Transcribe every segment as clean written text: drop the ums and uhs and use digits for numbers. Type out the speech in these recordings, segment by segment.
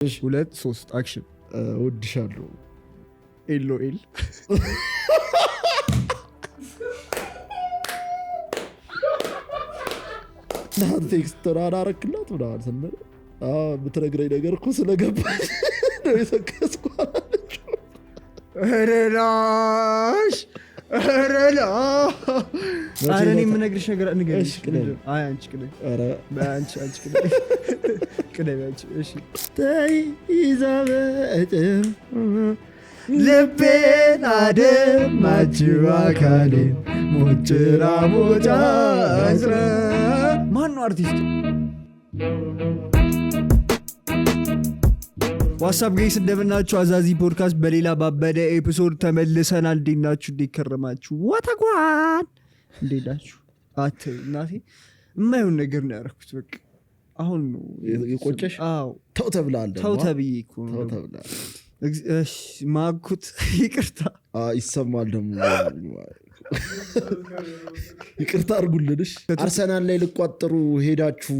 ሁለት ሶስት አክሽን ወድሻለሁ ኤል ናን ቴክስት አላረክላት ምናምን ስንል የምትነግረኝ ነገር እኮ ስለገባች ነው የሰከስኳለች። ረላሽ ኧረ እኔ የምነግርሽ ነገር ንገሪሽ። አይ አንቺ ቅደም። ኧረ አንቺ ቅደም አንቺ። እሺ ተይዛበጭም ልቤን አደማችው አካሌን ሞጭራ ሞጫ አስረ ማን ነው አርቲስቱ? ዋትስአፕ ጋይስ እንደምናችሁ። አዛዚ ፖድካስት በሌላ ባበደ ኤፒሶድ ተመልሰናል። እንዴት ናችሁ? እንዴት ከረማችሁ? ዋታጓን እንዴት ናችሁ? አት እናቴ የማይሆን ነገር ነው ያደረኩት። በቃ አሁን ነው የቆጨሽ? አዎ ተው ተብላል። ተው ተብዬ እኮ ነው። ተው ተብላል። እሺ ማኩት ይቅርታ ይሰማል ደግሞ ይቅርታ አድርጉልንሽ። አርሰናል ላይ ልቋጠሩ ሄዳችሁ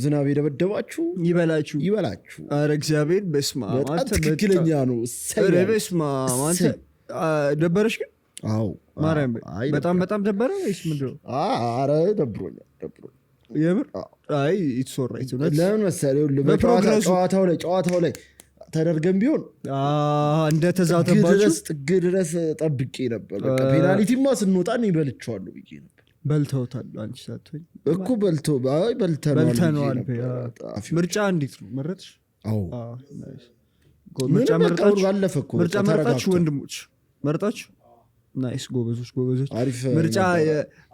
ዝናብ የደበደባችሁ ይበላችሁ ይበላችሁ። ኧረ እግዚአብሔር በስመ አብ በጣም ትክክለኛ ነው። ኧረ በስመ አብ አንተ ደበረሽ ግን? አዎ ማርያም በጣም በጣም ደበረ ወይስ ምንድን ነው? ኧረ ደብሮኛል የምር። አይ ኢትስ ኦልራይት። ለምን መሰለህ ጨዋታው ላይ ተደርገን ቢሆን እንደተዛተባችሁ ጥግ ድረስ ጠብቄ ነበር። በቃ ፔናልቲማ ስንወጣ እኔ በልቼዋለሁ ብዬ ነበር። በልተውታል። አንቺ ሳትሆኝ እኮ በልተነዋል። ምርጫ እንዴት ነው መረጥሽ? አዎ ምርጫ መረጣችሁ ወንድሞች መረጣችሁ። ናይስ ጎበዞች። አሪፍ ምርጫ።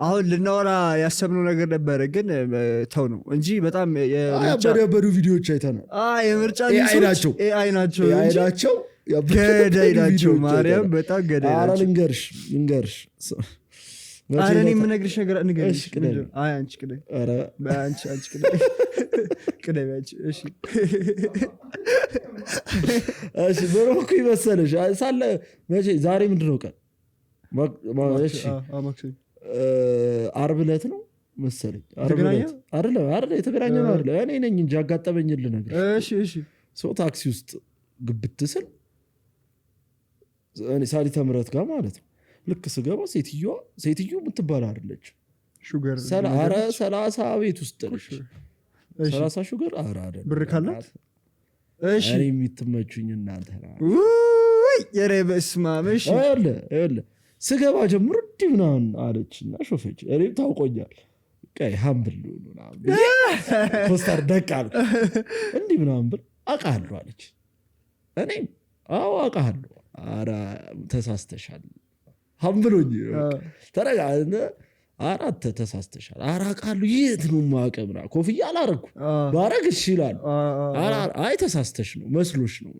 አሁን ልናወራ ያሰብነው ነገር ነበረ ግን ተው ነው እንጂ በጣም ያበዱ ቪዲዮዎች አይተናል። የምርጫ ኤአይ ናቸው ገዳይ ናቸው። ማርያም በጣም ገዳይ ናቸው። ልንገርሽ ኧረ እኔ የምነግርሽ ነገር ንገሪሽ። አይ አንቺ ቅደም። ኧረ አንቺ ቅደም አንቺ። እሺ በሮኩ ይመሰለሽ ሳለ መቼ ዛሬ ምንድን ነው ቀን? ዓርብ ዕለት ነው መሰለኝ። የተገናኘ ነው አይደለ? እኔ ነኝ እንጂ አጋጠመኝል ነገር። ሰው ታክሲ ውስጥ ግብት ስል ሳሊተ ምሕረት ጋር ማለት ነው። ልክ ስገባ ሴትዮ የምትባል አይደለች። 30 ቤት ውስጥ ነሽ። 30 ሹገር አይደለም ብር ካላት የምትመቹኝ እናንተ የረበስማመሽ ስገባ ጀምሮ እንዲህ ምናምን አለችና ሾፈች። እኔም ታውቆኛል ሀምብል ፖስታር ደቅ አልኩ። እንዲህ ምናምን ብል አውቃለሁ አለች። እኔም አዎ አውቃለሁ። ኧረ ተሳስተሻል ሀምብሎኝ ተረጋ አራት ተሳስተሻል። ኧረ አውቃለሁ። የት ነው የማውቀው ምናምን ኮፍያ አላረኩ ባረግ እሺ ይላል። አይ ተሳስተሽ ነው መስሎሽ ነው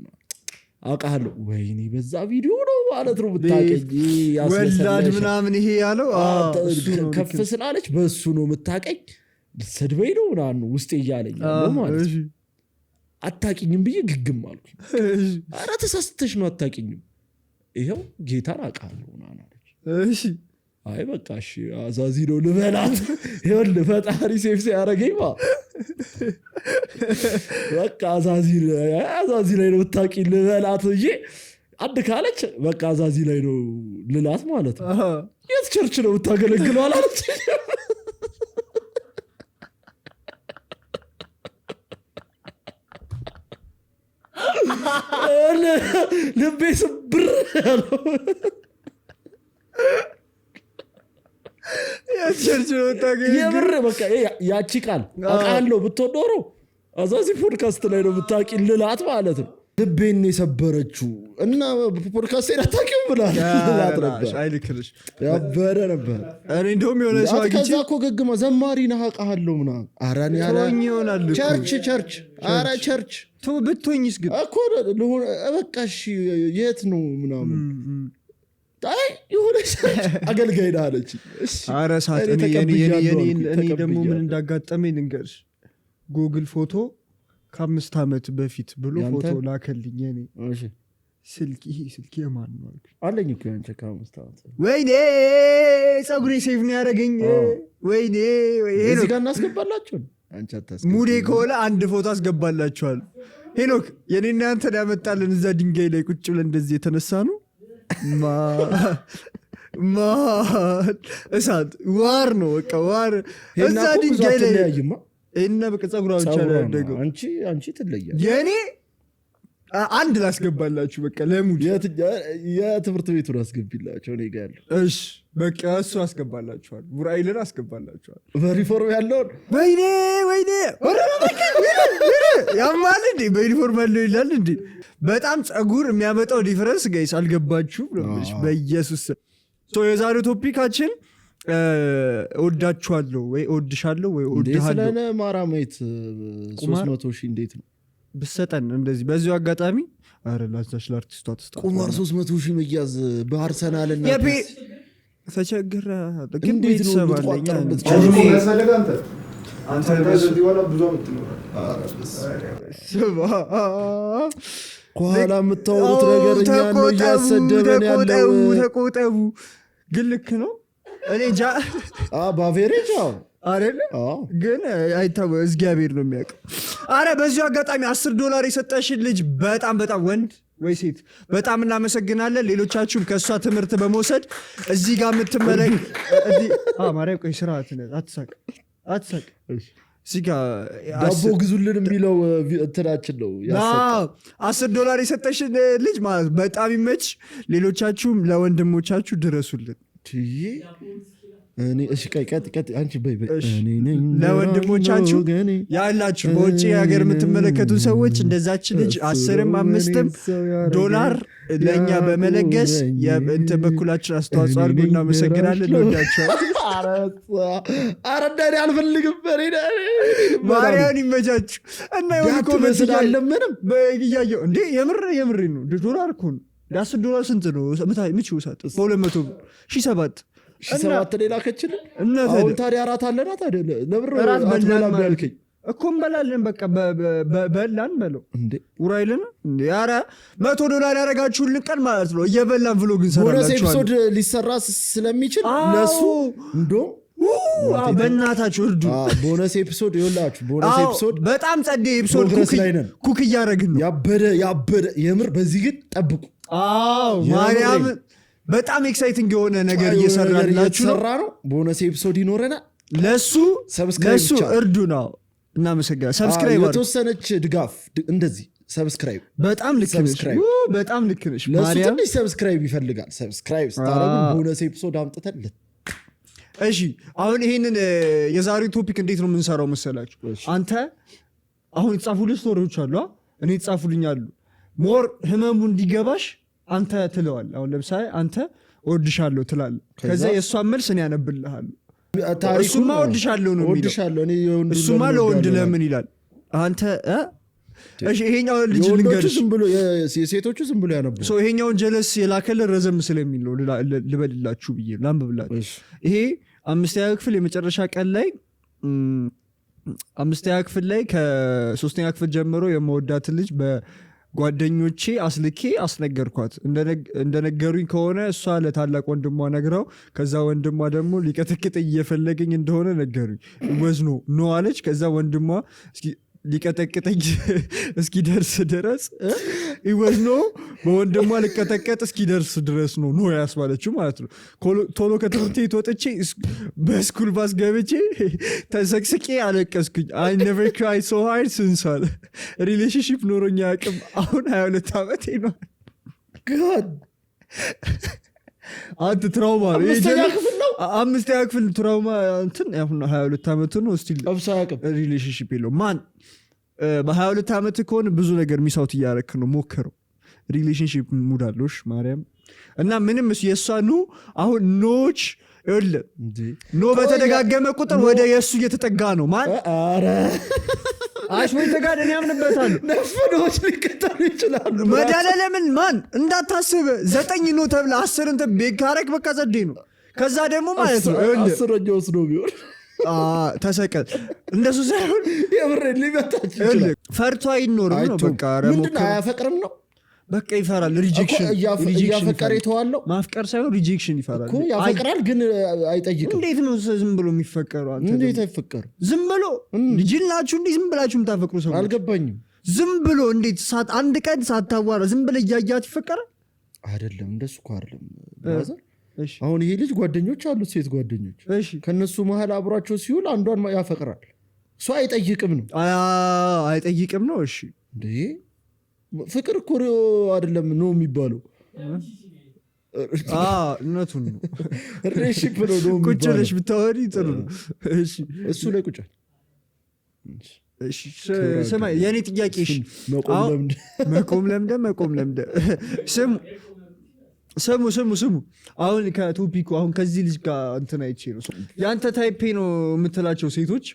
አውቃለሁ። ወይኔ በዛ ቪዲዮ ነው ማለት ነው የምታውቀኝ ወላድ ምናምን ይሄ ያለው ከፍ ስላለች በእሱ ነው የምታውቀኝ። ልትሰድበኝ ነው ምናምን ውስጤ እያለኝ ያለው ማለት ነው። አታውቂኝም ብዬ ግግም አልኩኝ። ኧረ ተሳስተሽ ነው አታውቂኝም። ይኸው ጌታን አውቃለሁ ምናምን አለች። አይ በቃ እሺ አዛዚ ነው ልበላት። ይኸውልህ ፈጣሪ ሴፍ ሲያደርገኝ በቃ አዛዚ ላይ ነው የምታውቂኝ ልበላት እንጂ አንድ ካለች በቃ አዛዚ ላይ ነው ልላት ማለት ነው። የት ቸርች ነው የምታገለግለው አላለች። ልቤ ስብር ያለው የምር በቃ ያቺ ቃል አውቃለሁ ብትሆን ኖሮ አዛዚ ፖድካስት ላይ ነው የምታውቂኝ ልላት ማለት ነው። ልቤን የሰበረችው እና ፖድካስቴን አታውቂውም ብላት ነበር። አይልክልሽ ያበረ ነበር። እኔ እንደውም የሆነ ሰው አግኝቼ ከዛ እኮ ገግማ ዘማሪ ነህ አውቃለሁ ምናምን። ኧረ እኔ ይሆናል ቸርች ኧረ ቸርች ብትሆኝስ ግን እኮ በቃ እሺ የት ነው ምናምን የሆነ አገልጋይ ነህ አለች። ኧረ ሰዓት እኔ ደግሞ ምን እንዳጋጠመኝ ልንገርሽ። ጉግል ፎቶ ከ5 ዓመት በፊት ብሎ ፎቶ ላከልኝ። እኔ ስልክ የማን ነው አለኝ እኮ ያንቺ ከ5 ዓመት። ወይኔ ፀጉሬ ሴፍ ነው ያደረገኝ። ወይኔ እዚህ ጋር እናስገባላችሁ። ሙዴ ከሆነ አንድ ፎቶ አስገባላችኋል። ሄኖክ የኔና አንተን ያመጣልን እዛ ድንጋይ ላይ ቁጭ ብለን እንደዚህ የተነሳ ነው እሳት ዋር ነው በቃ ዋር እዛ ድንጋይ ላይ እና በቃ ጸጉሯ ብቻ ነው ያደገው አንቺ ትለያለሽ የኔ አንድ ላስገባላችሁ በቃ ለሙድ የትምህርት ቤቱን አስገቢላቸው እኔ ጋር ያለው እሺ በቃ እሱ አስገባላችኋል ቡራይልን አስገባላችኋል በሪፎርም ያለውን ወይኔ ያማል እንዴ በዩኒፎርም ያለው ይላል እንዴ በጣም ጸጉር የሚያመጣው ዲፈረንስ ጋይስ አልገባችሁ በኢየሱስ የዛሬው ቶፒካችን እወዳችኋለሁ ወይ እወድሻለሁ ወይ እወድሃለሁ ስለነ ማራማይት 300 ሺህ እንዴት ነው ብሰጠን እንደዚህ በዚሁ አጋጣሚ አረ ላዛሽ ለአርቲስቷ ተስጣ ቁማር 300 ሺህ መያዝ በአርሰናልና ተቸግረ እንዴት ነው የምትቋጠርበት አንተ ከዚህ በኋላ ብዙ አመት ነው ከኋላ የምታወሩት ነገር እኛን ነው እያሰደበን ያለው ተቆጠቡ ግን ልክ ነው እኔ ጃ በአቬሬጅ አይደለ ግን አይታወ እግዚአብሔር ነው የሚያውቀው አረ በዚሁ አጋጣሚ $10 የሰጠሽን ልጅ በጣም ወንድ ወይ ሴት በጣም እናመሰግናለን ሌሎቻችሁም ከሷ ትምህርት በመውሰድ እዚህ ጋር የምትመለክ ማርያም ቆይ ስርዓት አትሳቅ እዚህ ጋር ዳቦ ግዙልን የሚለው እንትናችን ነው $10 የሰጠሽን ልጅ ማለት በጣም ይመች ሌሎቻችሁም ለወንድሞቻችሁ ድረሱልን እሺ ቀጥ አንቺ በይ ለወንድሞቻችሁ ያላችሁ በውጭ ሀገር የምትመለከቱ ሰዎች እንደዛች ልጅ 10ም 5ም $5 ለእኛ በመለገስ የእንተ በኩላችን አስተዋጽኦ አድርጎ እናመሰግናለን እንወዳቸዋለን አረ እንዳኔ አልፈልግም ማርያምን ይመቻችሁ እና የሆነ ኮሜንት ስላለ ምንም በእያየው እንዴ የምር ነው $1 እኮ ነው $10 ስንት ነው ምችው ሰጥ በ200 $7,000 $7,000 ሌላ ከችል አሁን ታዲያ አራት አለና ታዲያ ለብር አትበላም ያልከኝ እኮ እንበላለን በቃ በላን በለው እንዴ ኡራይልን እንዴ ኧረ $100 ያረጋችሁልን ቀን ማለት ነው እየበላን vlog እንሰራላችኋለን ቦነስ ኤፒሶድ ሊሰራ ስለሚችል ለሱ እንደው በእናታችሁ እርዱ ቦነስ ኤፒሶድ ይወላችሁ ቦነስ ኤፒሶድ በጣም ጸዴ ኤፒሶድ ኩክ እያረግን ነው ያበደ የምር በዚህ ግን ጠብቁ ማርያም በጣም ኤክሳይቲንግ የሆነ ነገር እየሰራላችሁ ነው ቦነስ ኤፒሶድ ይኖረናል ለሱ እርዱ ነው እናመሰግናለን ሰብስክራይብ የተወሰነች ድጋፍ እንደዚህ ሰብስክራይብ በጣም ልክ ነሽ ለሱ ትንሽ ሰብስክራይብ ይፈልጋል ሰብስክራይብ ስታረጉ ቦነስ ኤፒሶድ አምጥተን እሺ አሁን ይሄንን የዛሬው ቶፒክ እንዴት ነው የምንሰራው መሰላችሁ አንተ አሁን የተጻፉልኝ ስቶሪዎች አሉ እኔ የተጻፉልኝ አሉ ሞር ህመሙ እንዲገባሽ አንተ ትለዋል አሁን ለምሳሌ አንተ እወድሻለሁ ትላለህ ከዛ የእሷን መልስ እኔ ያነብልሃለሁ እሱማ እወድሻለሁ ነው የሚለው እሱማ ለወንድ ለምን ይላል አንተ እሺ ይሄኛው ልጅ ልንገርሽ የሴቶቹ ዝም ብሎ ያነቡ ይሄኛውን ጀለስ የላከልን ረዘም ስለሚል ነው ልበልላችሁ ብዬ ላንብብላችሁ ይሄ 5ኛ ክፍል የመጨረሻ ቀን ላይ 5ኛ ክፍል ላይ ከ3ኛ ክፍል ጀምሮ የመወዳት ልጅ ጓደኞቼ አስልኬ አስነገርኳት እንደነገሩኝ ከሆነ እሷ ለታላቅ ወንድሟ ነግራው ከዛ ወንድሟ ደግሞ ሊቀጠቅጥ እየፈለገኝ እንደሆነ ነገሩኝ ወዝኖ ኖ አለች ከዛ ወንድሟ ሊቀጠቅጠኝ እስኪደርስ ድረስ ይወዝኖ በወንድሟ ሊቀጠቀጥ እስኪደርስ ድረስ ነው ኖ ያስባለችው ማለት ነው ቶሎ ከትምህርት ቤት ወጥቼ በስኩል ባስ ገብቼ ተሰቅስቄ አለቀስኩኝ I never cried so hard since ሪሌሽንሺፕ ኖሮኛ አቅም አሁን 22 ዓመቴ ነው God አንተ ትራውማ አምስተኛ ክፍል ትራውማ እንትን አሁን 22 ዓመቱ ነው ስቲል ሪሌሽንሺፕ የለው ማን በ22 ዓመት ከሆነ ብዙ ነገር ሚሳውት እያረክ ነው ሞከረው ሪሌሽንሺፕ ሙድ አለሽ ማርያም እና ምንም የሷ ኑ አሁን ኖች እለ ኖ በተደጋገመ ቁጥር ወደ የሱ እየተጠጋ ነው ማን አረ አሽሙይ ተጋደን ያምንበታል ነፍኖች ሊከተሉ ይችላሉ መዳለለምን ማን እንዳታስብ 9 ነው ተብለ 10 እንተ ቤካረክ በቃ ዘዴ ነው ከዛ ደግሞ ማለት ነው 10ኛው ወስዶ ቢሆን ተሰቀል እንደሱ ሳይሆን የምር ሊመታች ይችላል ፈርቶ አይኖርም ነው በቃ ምንድን አያፈቅርም ነው በቃ ይፈራል ሪጀክሽን ያፈቀረ ይተዋለው ማፍቀር ሳይሆን ሪጀክሽን ይፈራል እኮ ያፈቅራል ግን አይጠይቅም እንዴት ነው ዝም ብሎ የሚፈቀረው አንተ እንዴት አይፈቀር ዝም ብሎ ልጅላችሁ እንዴ ዝም ብላችሁ የምታፈቅሩ ሰው አልገባኝም ዝም ብሎ እንዴት አንድ ቀን ሳታዋራ ዝም ብሎ እያያት ይፈቀራል? አይደለም እንደሱ እኮ አይደለም ብራዘር። አሁን ይሄ ልጅ ጓደኞች አሉት፣ ሴት ጓደኞች። ከነሱ መሀል አብሯቸው ሲውል አንዷን ያፈቅራል። እሱ አይጠይቅም ነው አይጠይቅም ነው። እሺ እንዴ ፍቅር እኮ አይደለም ነው የሚባለው። እውነቱን ነው። ሪሌሽንሺፕ ነው ነው የሚባለው። ቁጭ ብለሽ ብታወሪ ጥሩ ነው። እሺ እሱ ላይ ቁጭ ስማ የኔ ጥያቄ መቆም ለምደ ስሙ አሁን ከቶፒኩ አሁን ከዚህ ልጅ ጋር እንትን አይቼ ነው ያንተ ታይፕ ነው የምትላቸው ሴቶች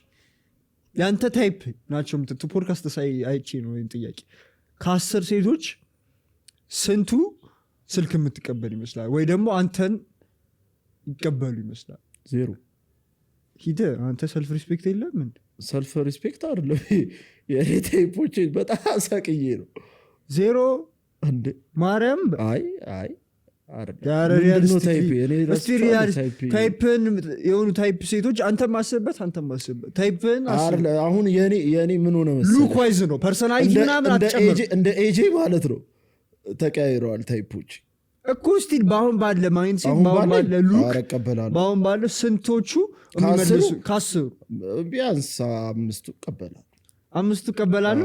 ያንተ ታይፕ ናቸው ፖድካስት ሳይ አይቼ ነው ይሄን ጥያቄ። ከ10 ሴቶች ስንቱ ስልክ የምትቀበል ይመስላል ወይ ደግሞ አንተን ይቀበሉ ይመስላል? 0 ሂደ አንተ ሰልፍ ሪስፔክት የለም እንዴ? ሰልፍ ሪስፔክት አይደለም የኔ ታይፖች በጣም አሳቅዬ ነው 0 እንዴ ማርያም። አይ ታይፕን የሆኑ ታይፕ ሴቶች አንተ ማስብበት ታይፕን አሁን የኔ ምን ሆነ መሰለህ ሉክዋይዝ ነው ፐርሰናሊቲ ምናምን አትጨምር እንደ ኤጄ ማለት ነው። ተቀያይረዋል ታይፖች እኮ ስቲል በአሁን ባለ ማይንድሴት በአሁን ባለ ስንቶቹ የሚመልሱ ከ10 ቢያንስ 5 ይቀበላል። 5 ይቀበላሉ።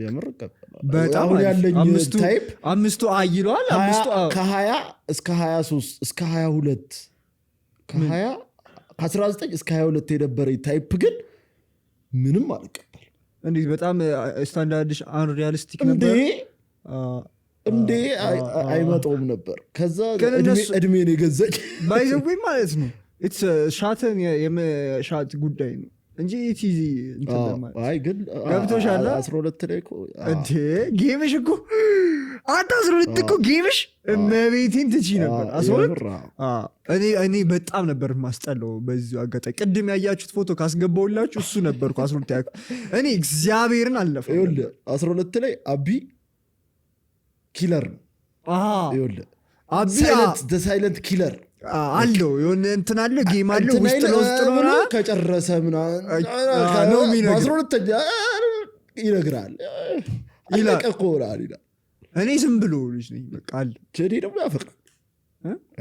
የምር ይቀበላል። በጣም ያለኝ ታይፕ 5 አይሏል። 5 ከ20 እስከ 23 እስከ 22 ከ19 እስከ 22 የነበረኝ ታይፕ ግን ምንም አልቀበል። እንዴት በጣም ስታንዳርድሽ አንሪያሊስቲክ ነበር እንዴ? አይመጣውም ነበር። ከዛ እድሜን የገዛኝ ባይዘጉኝ ማለት ነው። ሻትን የመሻት ጉዳይ ነው እንጂ ኢቲዚ ግን ገብቶሻል። 12 ላይ እንዴ ጌምሽ እኮ አንተ 12 እኮ ጌምሽ እመቤቴን ትቺ ነበር። 12 እኔ በጣም ነበር ማስጠላው። በዚሁ አጋጣሚ ቅድም ያያችሁት ፎቶ ካስገባውላችሁ እሱ ነበርኩ 12 ያልኩ እኔ እግዚአብሔርን አለፈው። 12 ላይ አቢ ኪለር ነው። ሳይለንት ኪለር አለው የሆነ እንትን አለ ጌም አለ ውስጥ ለውስጥ ነው ከጨረሰ ምናምን 12ኛ ይነግራል ይለቀቆራል ይላል። እኔ ዝም ብሎ ልጅ ነኝ በቃ አለ። ቼዲ ደግሞ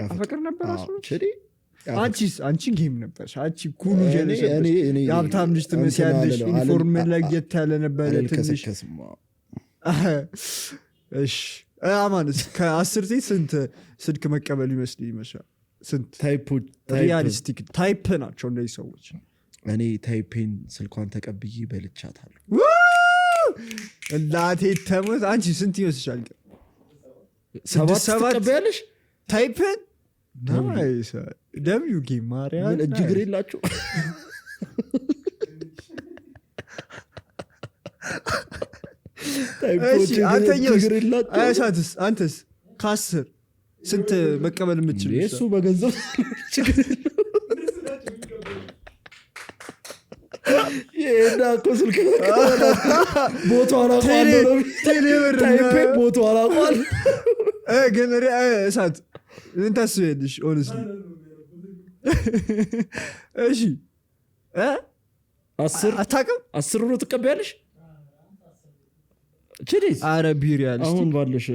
ያፈቅር ነበር ቼዲ። አንቺ ጌም ነበር አንቺ ኩሉ ጀነሽ የሀብታም ልጅ ትመስያለሽ። ዩኒፎርም ላይ የት ያለ ነበር ትንሽ። እሺ አማንስ ከ10 ሴት ስንት ስልክ መቀበል ይመስላል? ስንት ታይፖች ሪያሊስቲክ ታይፕ ናቸው እነዚህ ሰዎች? እኔ ታይፔን ስልኳን ተቀብዬ በልቻታለሁ። እናቴ ተሞት። አንቺ ስንት ይመስልሻል? 7 ተቀበያለሽ ታይፕን? ናይስ ደብዩ ጌም ማርያም እጅግር የላቸው አንተስ ከ10 ስንት መቀበል የምችል? እሱ በገንዘብ ችግር ይሄና እኮ ስልክ ቦታውን አውቀዋለሁ። ቦታውን አውቀዋለሁ። ግን እሳት ምን ታስቢያለሽ? ሆነስሊ እሺ 10 አታውቅም? 10 ነው ትቀበያለሽ? አረ ቢሪያሊስቲክ አሁን ባለሽ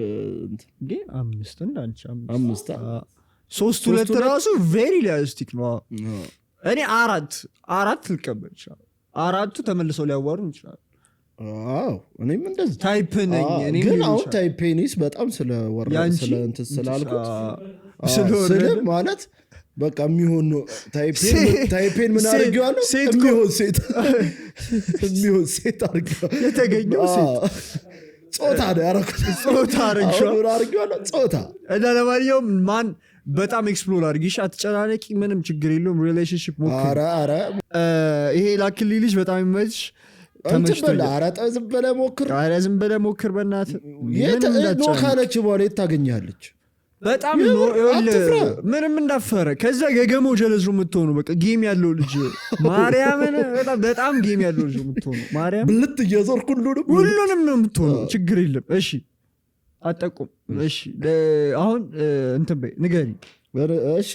እንዴ 5 እንዳንቺ 5 3 2 ራሱ ቬሪ ሪያሊስቲክ ነው። እኔ 4 ልቀበል ይችላል። 4ቱ ተመልሰው ሊያዋሩ ይችላል። እኔም እንደዚህ ታይፕ ነኝ። ግን አሁን ታይፔኒስ በጣም ስለወራ ስለእንትን ስላልኩት ስለ ማለት በቃ የሚሆን ነው። ታይፔን ምን አድርጌዋለሁ? የሚሆን ሴት አድርጌዋለሁ። የተገኘው ሴት ጾታ ነው ያደረኩት። ጾታ አድርጌዋለሁ ጾታ። እና ለማንኛውም ማን በጣም ኤክስፕሎር አድርጊሽ፣ አትጨናነቂ፣ ምንም ችግር የለውም። ሪሌሽንሽፕ ሞክር። ይሄ ላክልኝ ልጅ በጣም ይመችሽ። ዝም በለህ ሞክር በእናትህ። ኖ ካለች በኋላ የት ታገኛለች? በጣም ምንም እንዳፈረ ከዛ ገገመው ጀለዝ ነው የምትሆኑ። በቃ ጌም ያለው ልጅ ማርያምን በጣም ጌም ያለው ልጅ የምትሆኑ ማርያም ብልት እየዞርኩ ሁሉንም ነው የምትሆኑ። ችግር የለም። እሺ አጠቁም። እሺ አሁን እንትን በይ ንገሪ። እሺ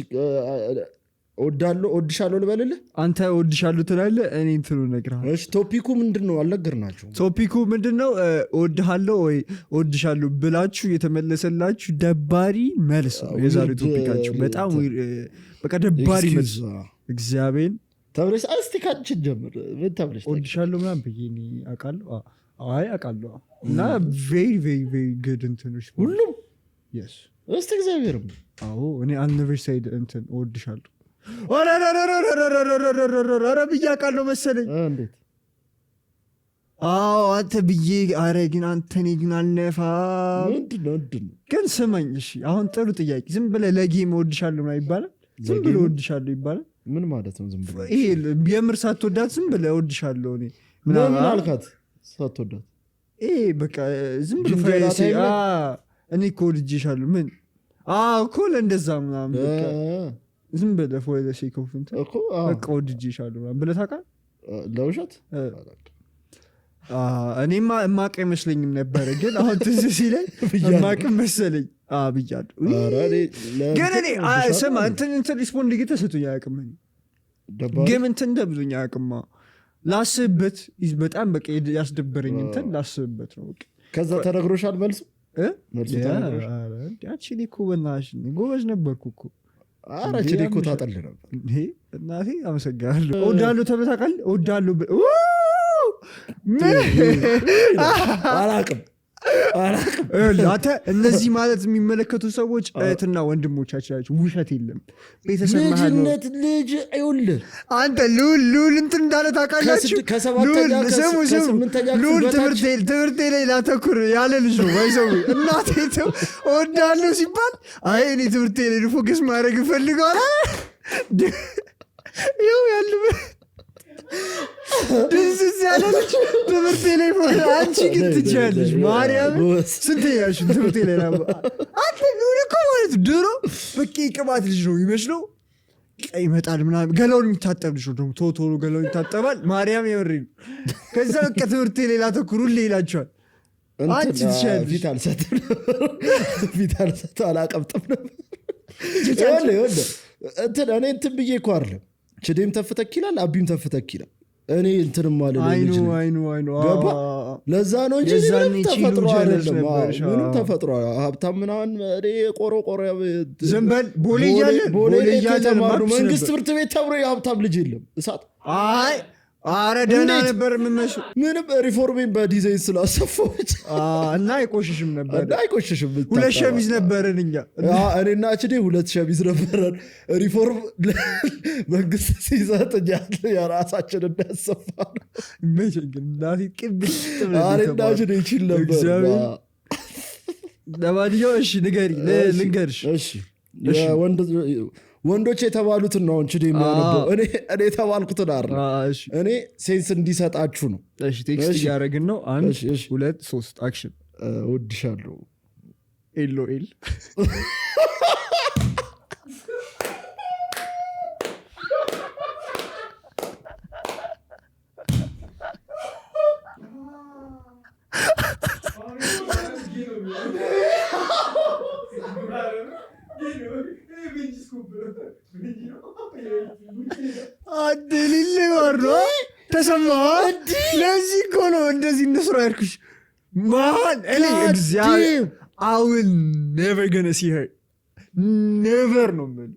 እወድሻለሁ ልበልልህ አንተ እወድሻለሁ ትላለህ እኔ እንትኑ እነግርሃለሁ እሺ ቶፒኩ ምንድን ነው አልነገርናቸው ቶፒኩ ምንድን ነው እወድሃለሁ ወይ እወድሻለሁ ብላችሁ የተመለሰላችሁ ደባሪ መልስ ነው የዛሬ ቶፒካችሁ በጣም በቃ ደባሪ መልስ እግዚአብሔር ተብለሽ እስቲ ካንቺን ጀምር ምን ተብለሽ እወድሻለሁ ምናምን ብዬ እኔ አውቃለሁ አውቃለሁ እና ቬሪ ቬሪ ቬሪ ጉድ እንትኖች ሁሉም yes እስቲ እግዚአብሔርም እኔ አልነቨር ሳይድ እንትን እወድሻለሁ ኧረ ብዬ አውቃለሁ መሰለኝ እንዴት አንተ ብዬ ኧረ ግን አንተ እኔ ግን አልነፋም ምንድን ነው ግን ስማኝ እሺ አሁን ጥሩ ጥያቄ ዝም ብለህ ለጌም እወድሻለሁ ምናምን ይባላል ዝም ብለህ እወድሻለሁ ይባላል ምን ማለት ነው ዝም ብለህ ይሄ የምር ሳትወዳት ዝም ብለህ እወድሻለሁ እኔ ምን አልካት ሳትወዳት ይሄ በቃ ዝም ብሎ እኔ እኮ ወድጄሻለሁ ምን እኮ ለእንደዛ ምናምን በቃ ዝም ብለህ ፎር ዘ ሴክ ኦፍ እንትን በቃ ወድጄሻለሁ ምናምን ብለህ ታውቃለህ ለውሸት እኔማ እማቅ አይመስለኝም ነበረ ግን አሁን ትዝ ሲለኝ እማቅም መሰለኝ ብያለሁ ግን እኔ ስማ እንትን ሪስፖንድ ጌ ተሰጡኝ አያውቅም ግን እንትን እንደብዙኝ አያውቅማ ላስብበት በጣም በቃ ያስደበረኝ እንትን ላስብበት ነው ከዛ ተነግሮሻል መልሱ ያቺ እኮ በናትሽ ጎበዝ ነበርኩ እኮ አራች እኮ ታጠል ነበር እናቴ አመሰግናለሁ እወዳለሁ ተብለህ ታውቃለህ እወዳለሁ አላቅም አንተ እነዚህ ማለት የሚመለከቱ ሰዎች እህትና ወንድሞቻችን ናቸው ውሸት የለም ቤተሰብ ልጅነት ልጅ ይኸውልህ አንተ ሉል እንትን እንዳለ ታውቃላችሁ ሉል ትምህርቴ ላይ ላተኩር ያለ ልጅ ነው ባይዘው እናቴ እወዳለሁ ሲባል አይ እኔ ትምህርቴ ላይ ፎከስ ማድረግ እፈልጋለሁ ይኸው ያለበት ድንዝዝ ያለች ትምህርቴ ላይ አንቺ ግን ትችያለሽ ማርያም ስንተኛሽ ትምህርቴ ላይ አንተ ሉል እኮ ማለት ድሮ በቂ ቅባት ልጅ ነው ይመስለው ይመጣል ምናምን ገላውን የሚታጠብ ልጅ ነው ደግሞ ቶሎ ገላውን ይታጠባል ማርያም የምሬ ነው ከዛ በቃ ትምህርቴ ላይ ላተኩሩል ይላቸዋል አንቺ ትችያለሽ ፊት አልሰጠው አላቀብጥም ነበር እኔ እንትን ብዬ እኮ አይደለም ችዴም ተፍተክ ይላል አቢም ተፍተክ ይላል እኔ እንትንም ማለት ገባ ለዛ ነው እንጂ ተፈጥሮ አይደለም ምንም ተፈጥሮ ሀብታም ምናምን ቆሮ ዘንበል ቦሌ እያለ መንግስት ትምህርት ቤት ተብሎ የሀብታም ልጅ የለም እሳት አረ ደህና ነበር የምመስለው ምንም ሪፎርሜን በዲዛይን ስላሰፋች እና አይቆሽሽም ነበር ሁለት ሸሚዝ ነበረን እኛ እኔና ችዴ ሁለት ሸሚዝ ነበረን ሪፎርም መንግስት ሲሰጥኛል የራሳችን እንዳያሰፋ አሬና ችዴ ይችል ነበር ለማንኛው እሺ ንገሪ ልንገርሽ ወንዶች የተባሉትን ነው ችዴ የሚያነበው እኔ የተባልኩትን አይደል እኔ ሴንስ እንዲሰጣችሁ ነው ቴክስት እያደረግን ነው 1 2 3 አክሽን እወድሻለሁ ኤል አደሊል ወሮ ተሰማ ለዚህ እኮ ነው እንደዚህ እነስራ ያልኩሽ ማን እኔ እግዚአብሔር I will never gonna see her never ነው ምን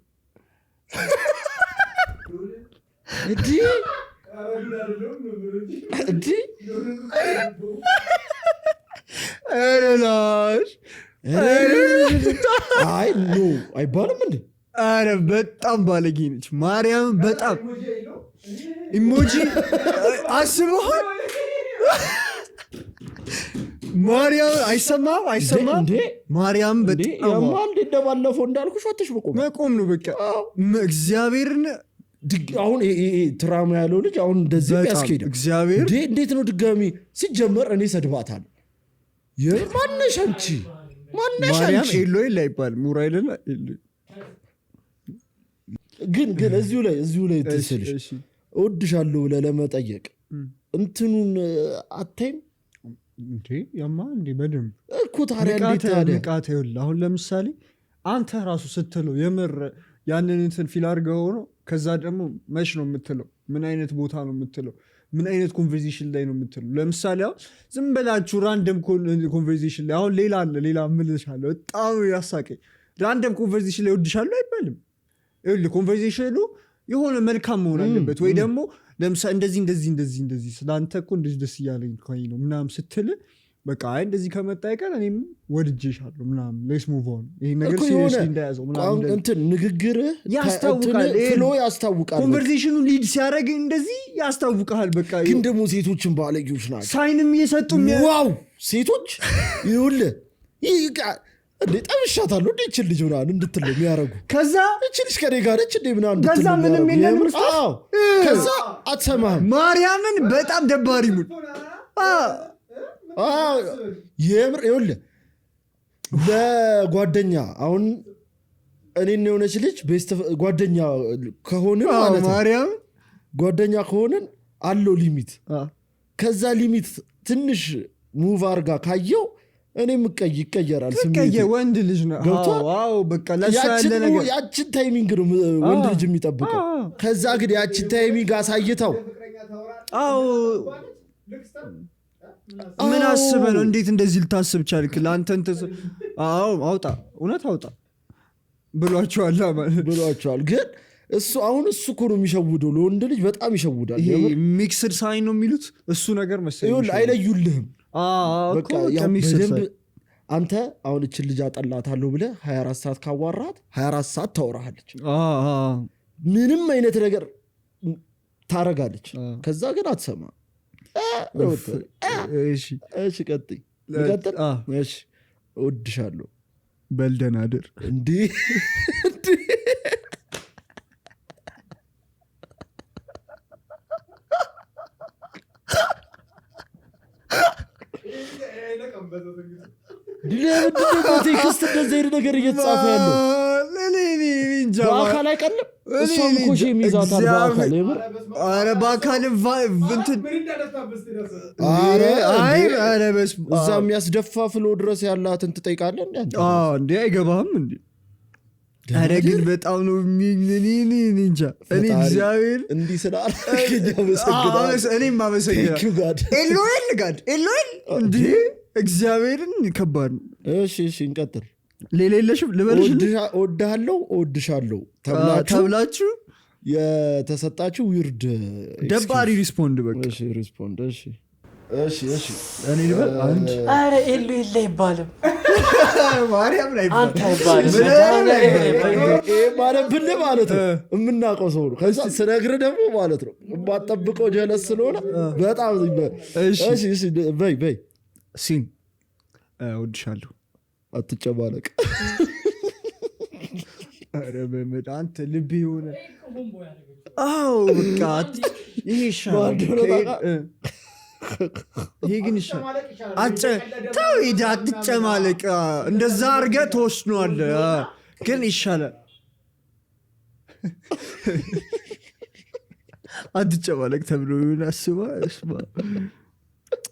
አረላሽ አይ ኖ አይባልም እንዴ አረ በጣም ባለጌ ነች ማርያም በጣም ኢሞጂ አስበሃል ማርያም አይሰማም እንዴ ማርያም በጣም አንዴ እንደባለፈው እንዳልኩሽ ወጥሽ መቆም ነው በቃ እግዚአብሔርን አሁን ትራማ ያለው ልጅ አሁን እንደዚህ ያስኬድ እግዚአብሔር እንዴት ነው ድጋሚ ሲጀመር እኔ ሰድባታለሁ የማነሽ አንቺ ማርያም ኤሎይ ላይ ይባል ሙራይልና ግን እዚሁ ላይ ትስልሽ እወድሻለሁ ብለህ ለመጠየቅ እንትኑን አታይም እንዴ ያማ እንዴ በደንብ እኮ ታዲያ እንዴት ታዲያ ንቃት ይኸውልህ አሁን ለምሳሌ አንተ ራሱ ስትለው የምር ያንን እንትን ፊል አድርገው ነው ከዛ ደግሞ መች ነው የምትለው፣ ምን አይነት ቦታ ነው የምትለው፣ ምን አይነት ኮንቨርሴሽን ላይ ነው የምትለው። ለምሳሌ አሁን ዝም በላችሁ ራንደም ኮንቨርሴሽን ላይ አሁን ሌላ ምልሻለሁ በጣም ያሳቀኝ ራንደም ኮንቨርሴሽን ላይ ወድሻለሁ አይባልም። ኮንቨርሴሽኑ የሆነ መልካም መሆን አለበት ወይ ደግሞ ለምሳሌ እንደዚህ ስለአንተ እኮ እንደዚህ ደስ እያለኝ ነው ምናምን ስትል በቃ እንደዚህ ከመጣ ይቀር እኔም ወድጄሻለሁ ምናምን ሌስ ሙቭ ኦን ይሄን ነገር ሲሪየስሊ እንዳያዘው ምናምን እንትን ንግግርህ ያስታውቃል ኮንቨርሴሽኑ ሊድ ሲያደርግ እንደዚህ ያስታውቃል። በቃ ግን ደግሞ ሴቶችን ባለጌዎች ናቸው ሳይንም እየሰጡ ዋው ሴቶች ይኸውልህ እንዴ ጠብሻታለሁ እንዴ እችል ልጅ ምናምን እንድትል የሚያደርጉ ከዛ እችልሽ ከኔ ጋር ነች እንዴ ምናምን እንድትል ከዛ ምንም የለም ከዛ አትሰማህም ማርያምን በጣም ደባሪ ሙድ የምር ይኸውልህ ለጓደኛ አሁን እኔን የሆነች ልጅ ጓደኛ ከሆንን ማለት ነው ማርያም ጓደኛ ከሆንን አለው ሊሚት ከዛ ሊሚት ትንሽ ሙቭ አርጋ ካየው እኔም ይቀየራል ስሜት ወንድ ልጅ ነው ዋው በቃ ለሷ ያለ ነገር ያችን ታይሚንግ ነው ወንድ ልጅ የሚጠብቀው ከዛ ግን ያችን ታይሚንግ አሳይተው ምን አስበህ ነው እንዴት እንደዚህ ልታስብ ቻልክ ለአንተ አውጣ እውነት አውጣ ብሏቸዋል ግን እሱ እኮ ነው የሚሸውደው ለወንድ ልጅ በጣም ይሸውዳል ይሄ ሚክስድ ሳይን ነው የሚሉት እሱ ነገር መሰለኝ አይለዩልህም በቃ አንተ አሁን እችን ልጅ አጠላታለሁ ብለህ 24 ሰዓት ካዋራት 24 ሰዓት ታወራሃለች ምንም አይነት ነገር ታረጋለች ከዛ ግን አትሰማ እሺ ቀጥይ እሺ እወድሻለሁ በልደን አድር እንዴ ቴክስት እንደዚህ አይነት ነገር እየተጻፈ ያለው በአካል አይቀልም እሷም እኮ የሚይዛታል በአካል ኧረ በአካል እዛ የሚያስደፋ ፍሎ ድረስ ያላትን ትጠይቃለህ እንዴ አይገባህም እንዴ ኧረ ግን በጣም ነው እንጃ እኔ እግዚአብሔር እንዲህ እኔም አመሰግናለሁ ኤሎኤል እንዴ እግዚአብሔርን ከባድ ነው እሺ እንቀጥል ሌላ የለሽም ልበልሽ እወድሻለሁ ተብላችሁ የተሰጣችሁ ዊርድ ደባሪ ሪስፖንድ በቃ ሪስፖንድ እሺ እኔ ልበል አንድ ኧረ ኤሉ የለ አይባልም ማርያም ላይ አንተ አይባልም ማለት ብልህ ማለት ነው የምናውቀው ሰው ነው ከዛ ስነግርህ ደግሞ ማለት ነው የማጠብቀው ጀለስ ስለሆነ በጣም እሺ በይ ሲን እወድሻለሁ አትጨማለቅ ኧረ በመድ አንተ ልብ የሆነ በቃ ይሄ ይሻላል ይሄ ግን ይሻላል ተው ሂድ አትጨማለቅ እንደዛ አድርገህ ተወስኗል ግን ይሻላል አትጨማለቅ ተብሎ ይሆን አስባ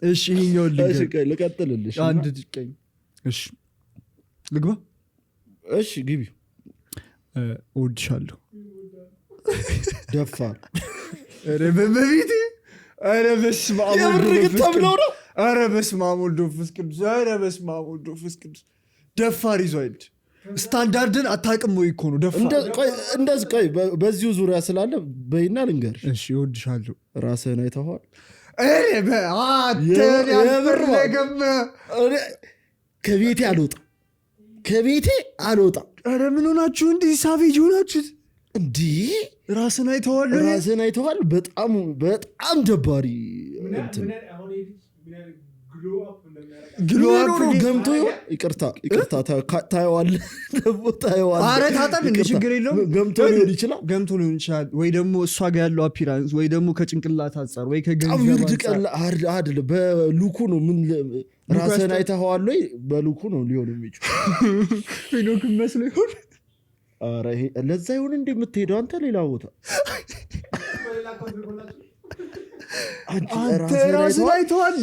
እሺ ይሄኛው ልቀጥልልሽ አንድ ድቀኝ እሺ ልግባ እሺ ግቢ እወድሻለሁ ደፋር ኧረ በመቤቴ ኧረ በስመ አብ ወልድ ወመንፈስ ቅዱስ ኧረ በስመ አብ ወልድ ወመንፈስ ቅዱስ ደፋር ይዞ አይደል ስታንዳርድን አታውቅም ወይ እኮ ነው ደፋር እንደዚህ ቆይ በዚሁ ዙሪያ ስላለ በይና ልንገርሽ እሺ እወድሻለሁ ራስህን አይተኸዋል ከቤቴ አልወጣም ኧረ ምን ሆናችሁ እንዲህ ሳቬጅ ሆናችሁት እንዲህ ራስን አይተዋል በጣም ደባሪ ገምቶ ይቅርታ ታየዋለህ ኧረ ታጠብ እንደ ችግር የለውም ገምቶ ሊሆን ይችላል ወይ ደግሞ እሷ ጋር ያለው አፒራንስ ወይ ደግሞ ከጭንቅላት አንጻር ወይ ከገንዘብ በሉኩ ነው ምን ራስህን አይተኸዋል ወይ በሉኩ ነው ሊሆን የሚችል ፌኖክ መስሎ ይሆን ለዛ ይሁን እንደምትሄደው አንተ ሌላ ቦታ አንተ ራስን አይተዋል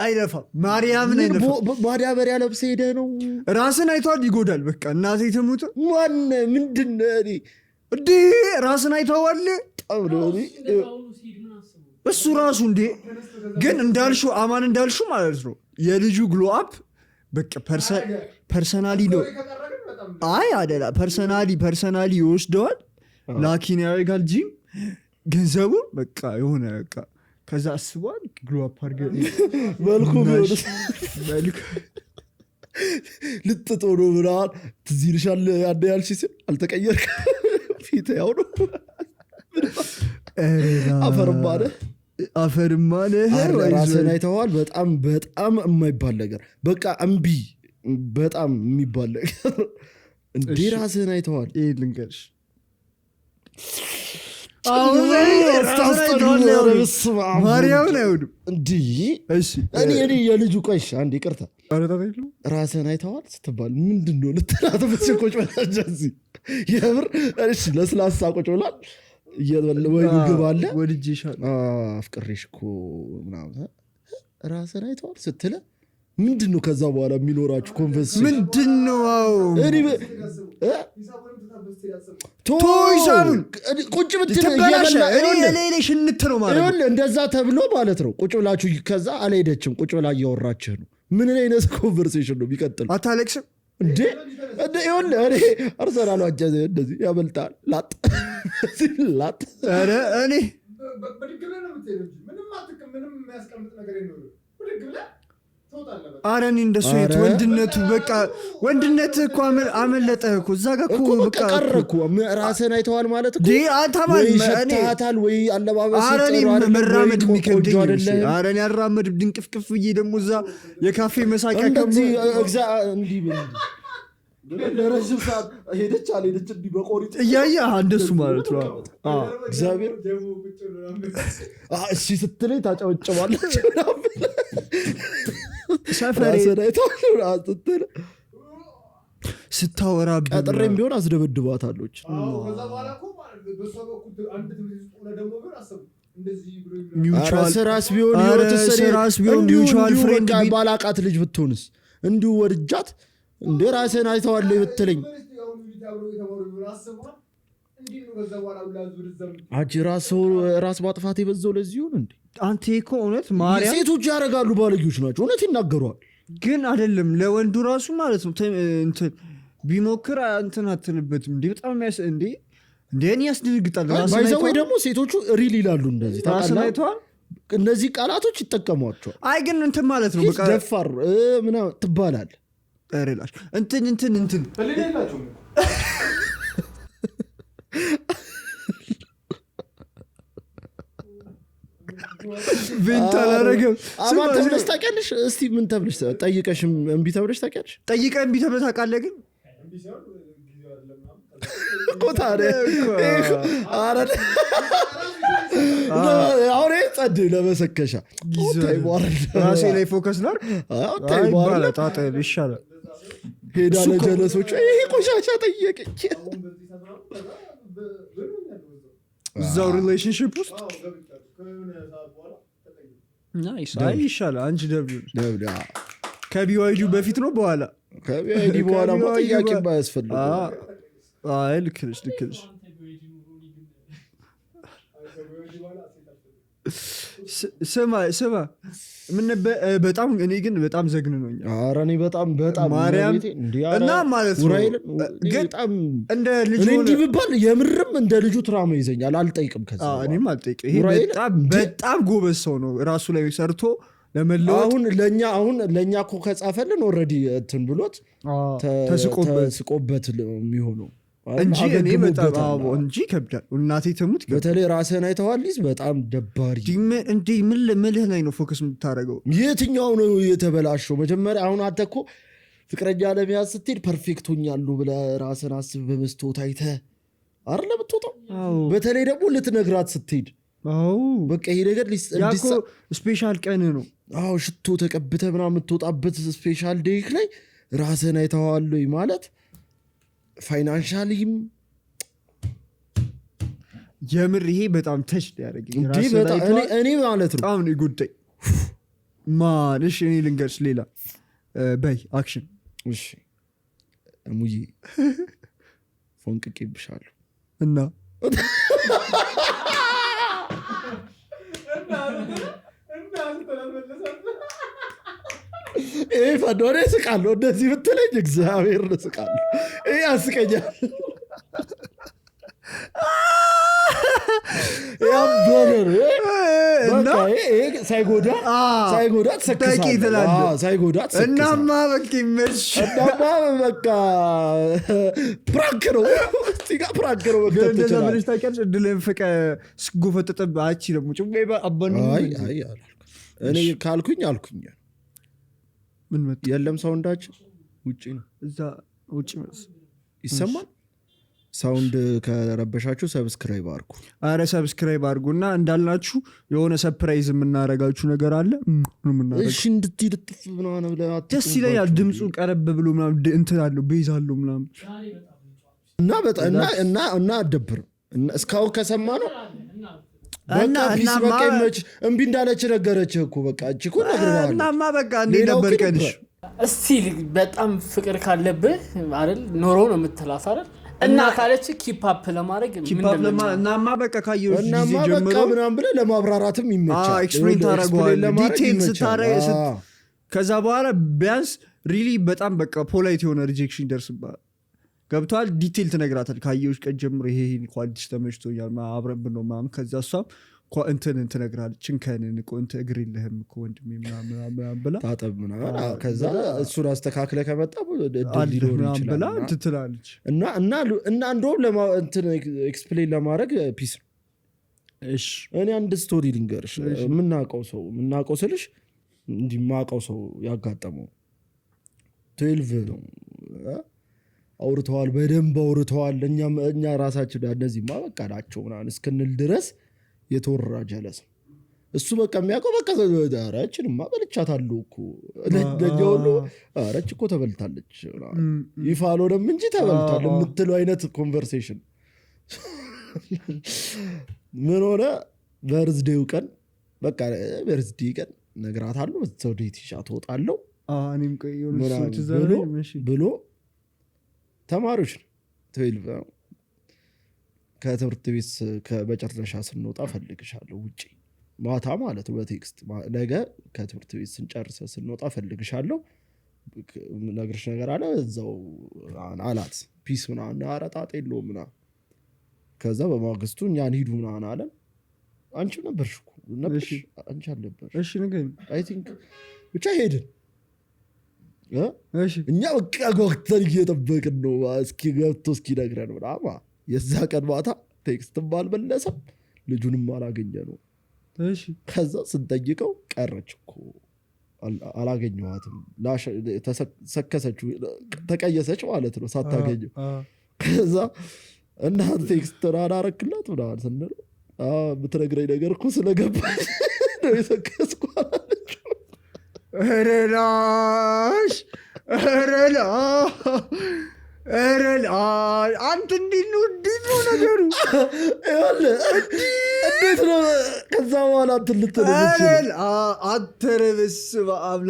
አይለፋም ማርያምን አይለፋም ማዳበሪያ ለብሰህ ሄደህ ነው ራስን አይተዋል ይጎዳል በቃ እናቴ ትሙት ማን ምንድን እንዴ ራስን አይተዋል እሱ ራሱ እንዴ ግን እንዳልሹ አማን እንዳልሹ ማለት ነው የልጁ ግሎ አፕ በቃ ፐርሰናሊ ነው አይ አደላ ፐርሰናሊ ይወስደዋል ላኪን ያደርጋል ጂም ገንዘቡ በቃ የሆነ በቃ ከዛ አስቧል ግሎ አፕ አድርገ መልኩ ልጥጦ ነው ምናል ትዝ ይልሻል ያደ ያልሽ ሲል አልተቀየርክ ፊት ያው ነው አፈርማነ ራስን አይተዋል በጣም የማይባል ነገር በቃ እምቢ በጣም የሚባል ነገር እንዴ ራስን አይተዋል ይሄ ልንገርሽ ማርያም ነው እንዴ እኔ የልጁ ቆይሽ አንዴ ይቅርታ ራስን አይተዋል ስትባል ምንድነው ልትላት በስቆጭ ወላጅ የምር እሺ ለስላሳ ቆጭ ብላል ወይ ምግብ አለ ወድጄሻል አፍቅሬሽ እኮ ምናምን ራስን አይተዋል ስትለ ምንድነው ከዛ በኋላ የሚኖራችሁ ኮንቨርሴሽን ምንድነው እኔ ቶይሳኑን ቁጭ ብትል የሌለሽ እንትነው ማለት ነው እንደዛ ተብሎ ማለት ነው ቁጭ ብላችሁ ከዛ አልሄደችም ቁጭ ብላ እያወራችሁ ነው ምን አይነት ኮንቨርሴሽን ነው የሚቀጥለው አታለቅስም እንዴ ይኸውልህ እኔ አርሰናል ዋጃዘ እንደዚህ ያበልጣል ላጥ ኧረ እኔ ምንም የሚያስቀምጥ ነገር የለውም ኧረ እኔ እንደሱ የት ወንድነቱ በቃ ወንድነት እኮ አመለጠህ እኮ እዛ ጋር እኮ በቃ ቀረኩ ራስህን አይተዋል ማለት እኮ ወይ ሸታታል ወይ አለባበስ መራመድ የሚከብደኝ ኧረ እኔ አራመድ ድንቅፍቅፍ ብዬ ደግሞ እዛ የካፌ መሳቂያ እንዲህ ለረጅም ሰዓት ሄደች አልሄደች እንዲህ በቆሪጥ እያየህ እንደሱ ማለት ነው እግዚአብሔር እሺ ስትለኝ ታጨበጭባለች ሰፈሬ ስታወራ ቀጥሬም ቢሆን አስደበድባታለች ራስ ቢሆን ሚውቹዋል ፍሬንድ ባላቃት ልጅ ብትሆንስ እንዲሁ ወድጃት እንደ ራስህን አይተዋለሁ ብትለኝ አጂ ራስ ማጥፋት የበዛው ለዚህ ይሁን እንዴ አንተ እኮ እውነት ማርያም ሴቶች ያረጋሉ ባለጊዎች ናቸው እውነት ይናገሯል ግን አይደለም ለወንዱ ራሱ ማለት ነው እንትን ቢሞክር እንትን አትልበትም እንዴ በጣም እንዴ እንደኔ ያስደነግጣል ባይዘው ወይ ደግሞ ሴቶቹ ሪል ይላሉ እንደዚህ ታውቃለህ እነዚህ ቃላቶች ይጠቀሟቸዋል አይ ግን እንትን ማለት ነው በቃ ደፋር ምናምን ትባላል ሬላሽ እንትን ቪንታ አላረገም አማን ተብለሽ ታውቂያለሽ እስቲ ምን ተብለሽ ጠይቀሽም እምቢ ተብለሽ ታውቂያለሽ ጠይቀህ እምቢ ተብለህ ታውቃለህ ግን ቆታረ አረ አውሬ ጸድ ለመሰከሻ ራሴ ላይ ፎከስ ላድርግ አይ ባላ ታጣ ይሻላል ሄዳ ለጀለሶች ይሄ ቆሻሻ ጠየቀች እዛው ሪሌሽንሺፕ ውስጥ ናይስ አይ ይሻላል አንቺ ደብሉ ከቢዋይዲ በፊት ነው በኋላ ከቢዋይዲ በኋላ ማጥያቄ ባያስፈልግ አይ ልክልሽ ስማ ምን በጣም እኔ ግን በጣም ዘግንኖኛል ኧረ እኔ በጣም ማርያም እና ማለት ነው በጣም እንደ ልጅ እንዲህ ቢባል የምርም እንደ ልጁ ትራማ ይዘኛል አልጠይቅም ከዛ እኔም አልጠይቅም ይሄ በጣም ጎበዝ ሰው ነው ራሱ ላይ ሰርቶ ለመለወጥ አሁን ለኛ እኮ ከጻፈልን ኦሬዲ እንትን ብሎት ተስቆበት የሚሆነው እንጂ እኔ በጣም እንጂ ከብዳል እናቴ ተሙት በተለይ ራስህን አይተዋል ሊዝ በጣም ደባሪ እንዴ ምን ላይ ነው ፎከስ የምታደርገው የትኛው ነው የተበላሸው መጀመሪያ አሁን አንተ እኮ ፍቅረኛ ለመያዝ ስትሄድ ፐርፌክት ሆኛለሁ ብለህ ራስህን አስብ በመስታወት አይተህ አይደል የምትወጣው በተለይ ደግሞ ልትነግራት ስትሄድ በቃ ይሄ ነገር እንዲሳ ስፔሻል ቀን ነው ሽቶ ተቀብተህ ምናምን የምትወጣበት ስፔሻል ዴክ ላይ ራስህን አይተዋል ማለት ፋይናንሻሊም የምር ይሄ በጣም ተች ያደረገኝ እኔ ማለት ነው በጣም ነው ጉዳይ ማን እሺ እኔ ልንገርሽ ሌላ በይ አክሽን እሺ ሙዬ ፎንቅቄብሻለሁ እና ይሄ ፈዶኔ ስቃለሁ እንደዚህ ብትለኝ እግዚአብሔር ስቃለሁ። ይሄ ያስቀኛል። ሳይጎዳ እናማ በቃ ፕራንክ ነው እንደዛ ብለሽ ታውቂያለሽ? እድልን ፍቀ ስጎፈጥጥብ አቺ ደግሞ ጭ አባን እኔ ካልኩኝ አልኩኝ ምን መጣ የለም ሳውንዳችን ውጪ ነው እዛ ውጪ ይሰማል። ሳውንድ ከረበሻችሁ ሰብስክራይብ አድርጉ። አረ ሰብስክራይብ አድርጉና እንዳልናችሁ የሆነ ሰርፕራይዝ የምናረጋችሁ ነገር አለ። እሺ እንድትይጥፍ ምናምን ደስ ይለኛል። ድምፁ ቀረብ ብሎ ምናምን እንትን አለው ቤዝ አለው ምናምን እና በጣም እና አደብር እስካሁን ከሰማ ነው በቃ ፒስ በቃ ይመች እምቢ እንዳለች ነገረች እኮ በቃ እቺ እኮ ነግረናል። እናማ በቃ እንዴ ነበር ቀንሽ እስቲ በጣም ፍቅር ካለብህ አይደል ኖሮ ነው የምትላት አይደል እና ካለች ኪፕ አፕ ለማድረግ ምንድነው እናማ በቃ ካየው ጊዜ ጀምሮ ምናምን ብለ ለማብራራትም ይመቻል። ኤክስፕሌን ታረጋዋለህ ዲቴል ስታረግ ከዛ በኋላ ቢያንስ ሪሊ በጣም በቃ ፖላይት የሆነ ሪጀክሽን ይደርስብሃል። ገብቷል። ዲቴል ትነግራታል። ካየውሽ ቀን ጀምሮ ይሄ ኳሊቲሽ ተመችቶኛል አብረን ነው ምናምን ከዛ እሷም እንትን ትነግራለች ችንከንን እኮ እንትን እግር የለህም እኮ ወንድሜ ምናምን ብላ ታጠብ ምናምን ከዛ እሱን አስተካክለ ከመጣ ሊሆን ይችላል እንትን ትላለች እና እንደውም እንትን ኤክስፕሌን ለማድረግ ፒስ ነው። እሺ እኔ አንድ ስቶሪ ልንገርሽ። የምናውቀው ስልሽ እንዲህ የማውቀው ሰው ያጋጠመው 12 ነው። አውርተዋል፣ በደንብ አውርተዋል። እኛ ራሳችን እነዚህማ በቃ ናቸው ምናምን እስክንል ድረስ የተወራ ጀለስ እሱ በቃ የሚያውቀው በቃ አረችንማ በልቻታለሁ እኮ ለኛውሉ አረች እኮ ተበልታለች ይፋ አልሆነም እንጂ ተበልቷል የምትለው አይነት ኮንቨርሴሽን ምን ሆነ? በርዝዴው ቀን በቃ በርዝዴ ቀን ነግራታለሁ በዛው ዴት ይሻት ወጣለሁ እኔም ቆይ ብሎ ተማሪዎች 12 ከትምህርት ቤት ከመጨረሻ ስንወጣ ፈልግሻለሁ ውጪ ማታ ማለት በቴክስት ነገ ከትምህርት ቤት ስንጨርሰ ስንወጣ ፈልግሻለሁ ነግርሽ ነገር አለ እዛው አላት። ፒስ ምናምን አረጣጥ የለውም ምናምን ከዛ በማግስቱ እኛን ሂዱ ምናምን አለን። አንቺ ነበርሽ እኮ ነበርሽ አንቺ አልነበርሽ። እሺ ንገኝ አይ ቲንክ ብቻ ሄድን እኛ በቃ ጓግተን እየጠበቅን ነው እስኪ ገብቶ እስኪ ነግረን ምናምን። የዛ ቀን ማታ ቴክስትም አልመለሰም ልጁንም አላገኘ ነው። ከዛ ስንጠይቀው ቀረች እኮ አላገኘኋትም። ሰከሰችው ተቀየሰች ማለት ነው ሳታገኘው። ከዛ እናት ቴክስት አላረክላት ምናምን ስንለው ብትነግረኝ ነገር እኮ ስለገባኝ ነው የሰከስኩ አላለች። ረላሽ አንተ እንዴት ነው ነገሩ? እንዴት ነው ከዛ በኋላ ትልትል አተረበስ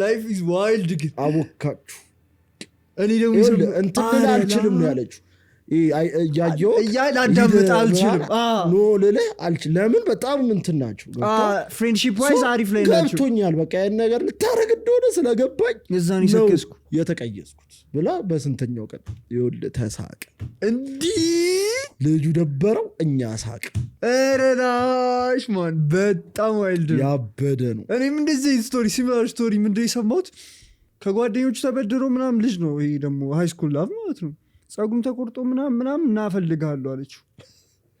ላይፍ ኢዝ ዋይልድ ግን አቦካችሁ። እኔ ደግሞ እንትን አልችልም ነው ያለችው። ላዳምጥ አልችልም ኖ ልልህ አልችልም። ለምን በጣም እንትን ናቸው ፍሬንድሺፕ ዋይዝ አሪፍ ላይ ናቸው። ገብቶኛል በቃ ያን ነገር ልታረግ እንደሆነ ስለገባኝ እዛን ይሰከስኩ የተቀየስኩት ብላ በስንተኛው ቀን ይኸውልህ ተሳቀ። እንዲህ ልጁ ደበረው እኛ ሳቅ። ረዳሽ ማን በጣም ዋይልድ ያበደ ነው። እኔም እንደዚህ ስቶሪ ሲሚላር ስቶሪ ምንድነው የሰማሁት ከጓደኞቹ ተበድሮ ምናምን ልጅ ነው ይሄ ደግሞ ሃይስኩል ላቭ ማለት ነው ጸጉም ተቆርጦ ምናምን እናፈልጋለሁ አለችው።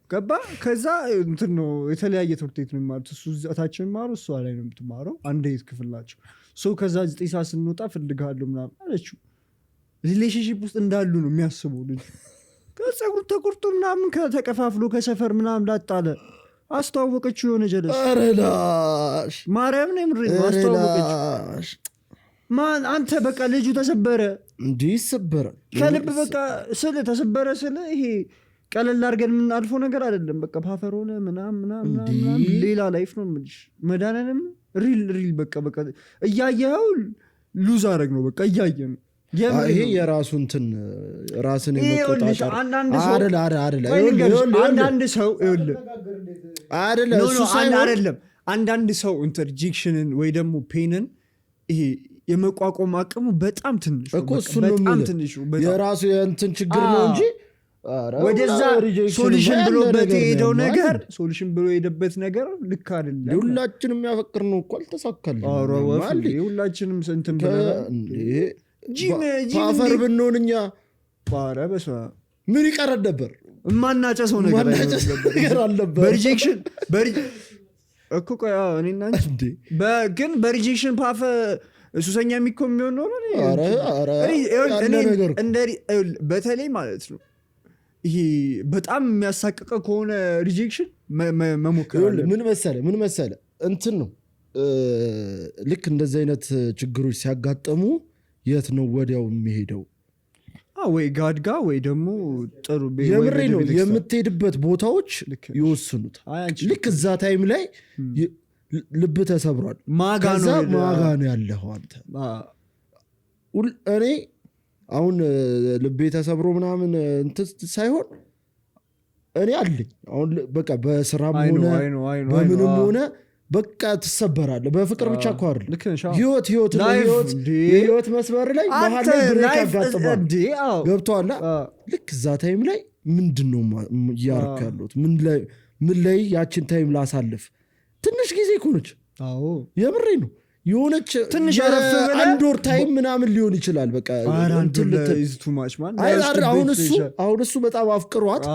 ገባ ከዛ እንትን ነው የተለያየ ትምህርት ቤት ነው የሚማሩት። እሱ እታችን የሚማረው እሷ ላይ ነው የምትማረው። አንድ ቤት ክፍል ናቸው። ከዛ 9 ሰዓት ስንወጣ ፈልጋለሁ ምናምን አለችው። ሪሌሽንሺፕ ውስጥ እንዳሉ ነው የሚያስበው ልጅ። ከጸጉር ተቆርጦ ምናምን ከተቀፋፍሎ ከሰፈር ምናምን ላጣለ አስተዋወቀችው የሆነ ጀለስ። አረላሽ ማርያም ነው የምሬ ነው አስተዋወቀችው። ማን አንተ በቃ ልጁ ተሰበረ እንዲህ ይሰበራል ከልብ በቃ ስለ ተሰበረ ስለ ይሄ ቀለል አድርገን የምናልፈው ነገር አይደለም። በቃ ፓፈር ሆነ ምናምን ሌላ ላይፍ ነው የምልሽ። መድኃኒዓለም ሪል በቃ እያየኸው ሉዝ አደረግ ነው በቃ እያየ ነው ይሄ የራሱ እንትን ራስን የመቆጣጠር አንዳንድ ሰው አይደለም አንዳንድ ሰው ኢንተርጀክሽንን ወይ ደግሞ ፔንን ይሄ የመቋቋም አቅሙ በጣም ትንሽ እኮ እሱን ነው የሚለው የራሱ የእንትን ችግር ነው እንጂ ወደዛ ሶሉሽን ብሎበት የሄደው ነገር ሶሉሽን ብሎ የሄደበት ነገር ልክ አይደለም። ሁላችንም ያፈቅር ነው እኮ አልተሳካልንም። ሁላችንም ስንትን ብለን ፓፈር ብንሆን እኛ በሷ ምን ይቀረን ነበር? ማናጨሰው ነገር አልነበር። በሪጀክሽን እኮ እኔና ግን በሪጀክሽን ፓፈ ሱሰኛ የሚኮን የሚሆን ነው። በተለይ ማለት ነው ይሄ በጣም የሚያሳቅቀ ከሆነ ሪጀክሽን መሞከር ምን መሰለ እንትን ነው ልክ እንደዚህ አይነት ችግሮች ሲያጋጠሙ የት ነው ወዲያው የሚሄደው? ወይ ጋድጋ ወይ ደግሞ ጥሩ የምሬ ነው የምትሄድበት ቦታዎች ይወስኑት። ልክ እዛ ታይም ላይ ልብ ተሰብሯል ማጋ ነው ያለው አንተ እኔ አሁን ልቤ ተሰብሮ ምናምን እንትን ሳይሆን እኔ አለኝ አሁን በቃ በስራም ሆነ በምንም ሆነ በቃ ትሰበራለህ። በፍቅር ብቻ እኮ አይደል ህይወት መስመር ላይ መሀል ላይ ብሬክ ያጋጥማል። ገብቶሃል? ልክ እዛ ታይም ላይ ምንድነው እያደረኩ ያለሁት? ምን ላይ ያችን ታይም ላሳልፍ? ትንሽ ጊዜ እኮ ነች። የምሬ ነው የሆነች ትንሽ አንድ ወር ታይም ምናምን ሊሆን ይችላል። በቃ አሁን እሱ በጣም አፍቅሯት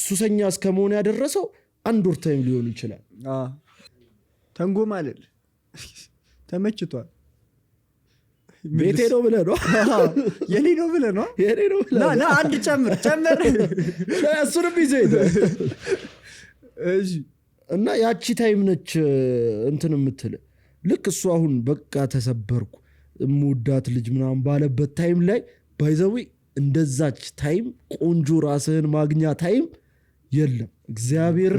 ሱሰኛ እስከመሆን ያደረሰው አንድ ወር ታይም ሊሆን ይችላል። ተንጎ ማለት ተመችቷል። ቤቴ ነው ብለህ ነው የኔ ነው ብለህ ነው አንድ ጨምር እሱንም ይዘ እና ያቺ ታይም ነች እንትን የምትል ልክ እሱ አሁን በቃ ተሰበርኩ እምወዳት ልጅ ምናምን ባለበት ታይም ላይ ባይዘዊ እንደዛች ታይም ቆንጆ ራስህን ማግኛ ታይም የለም። እግዚአብሔር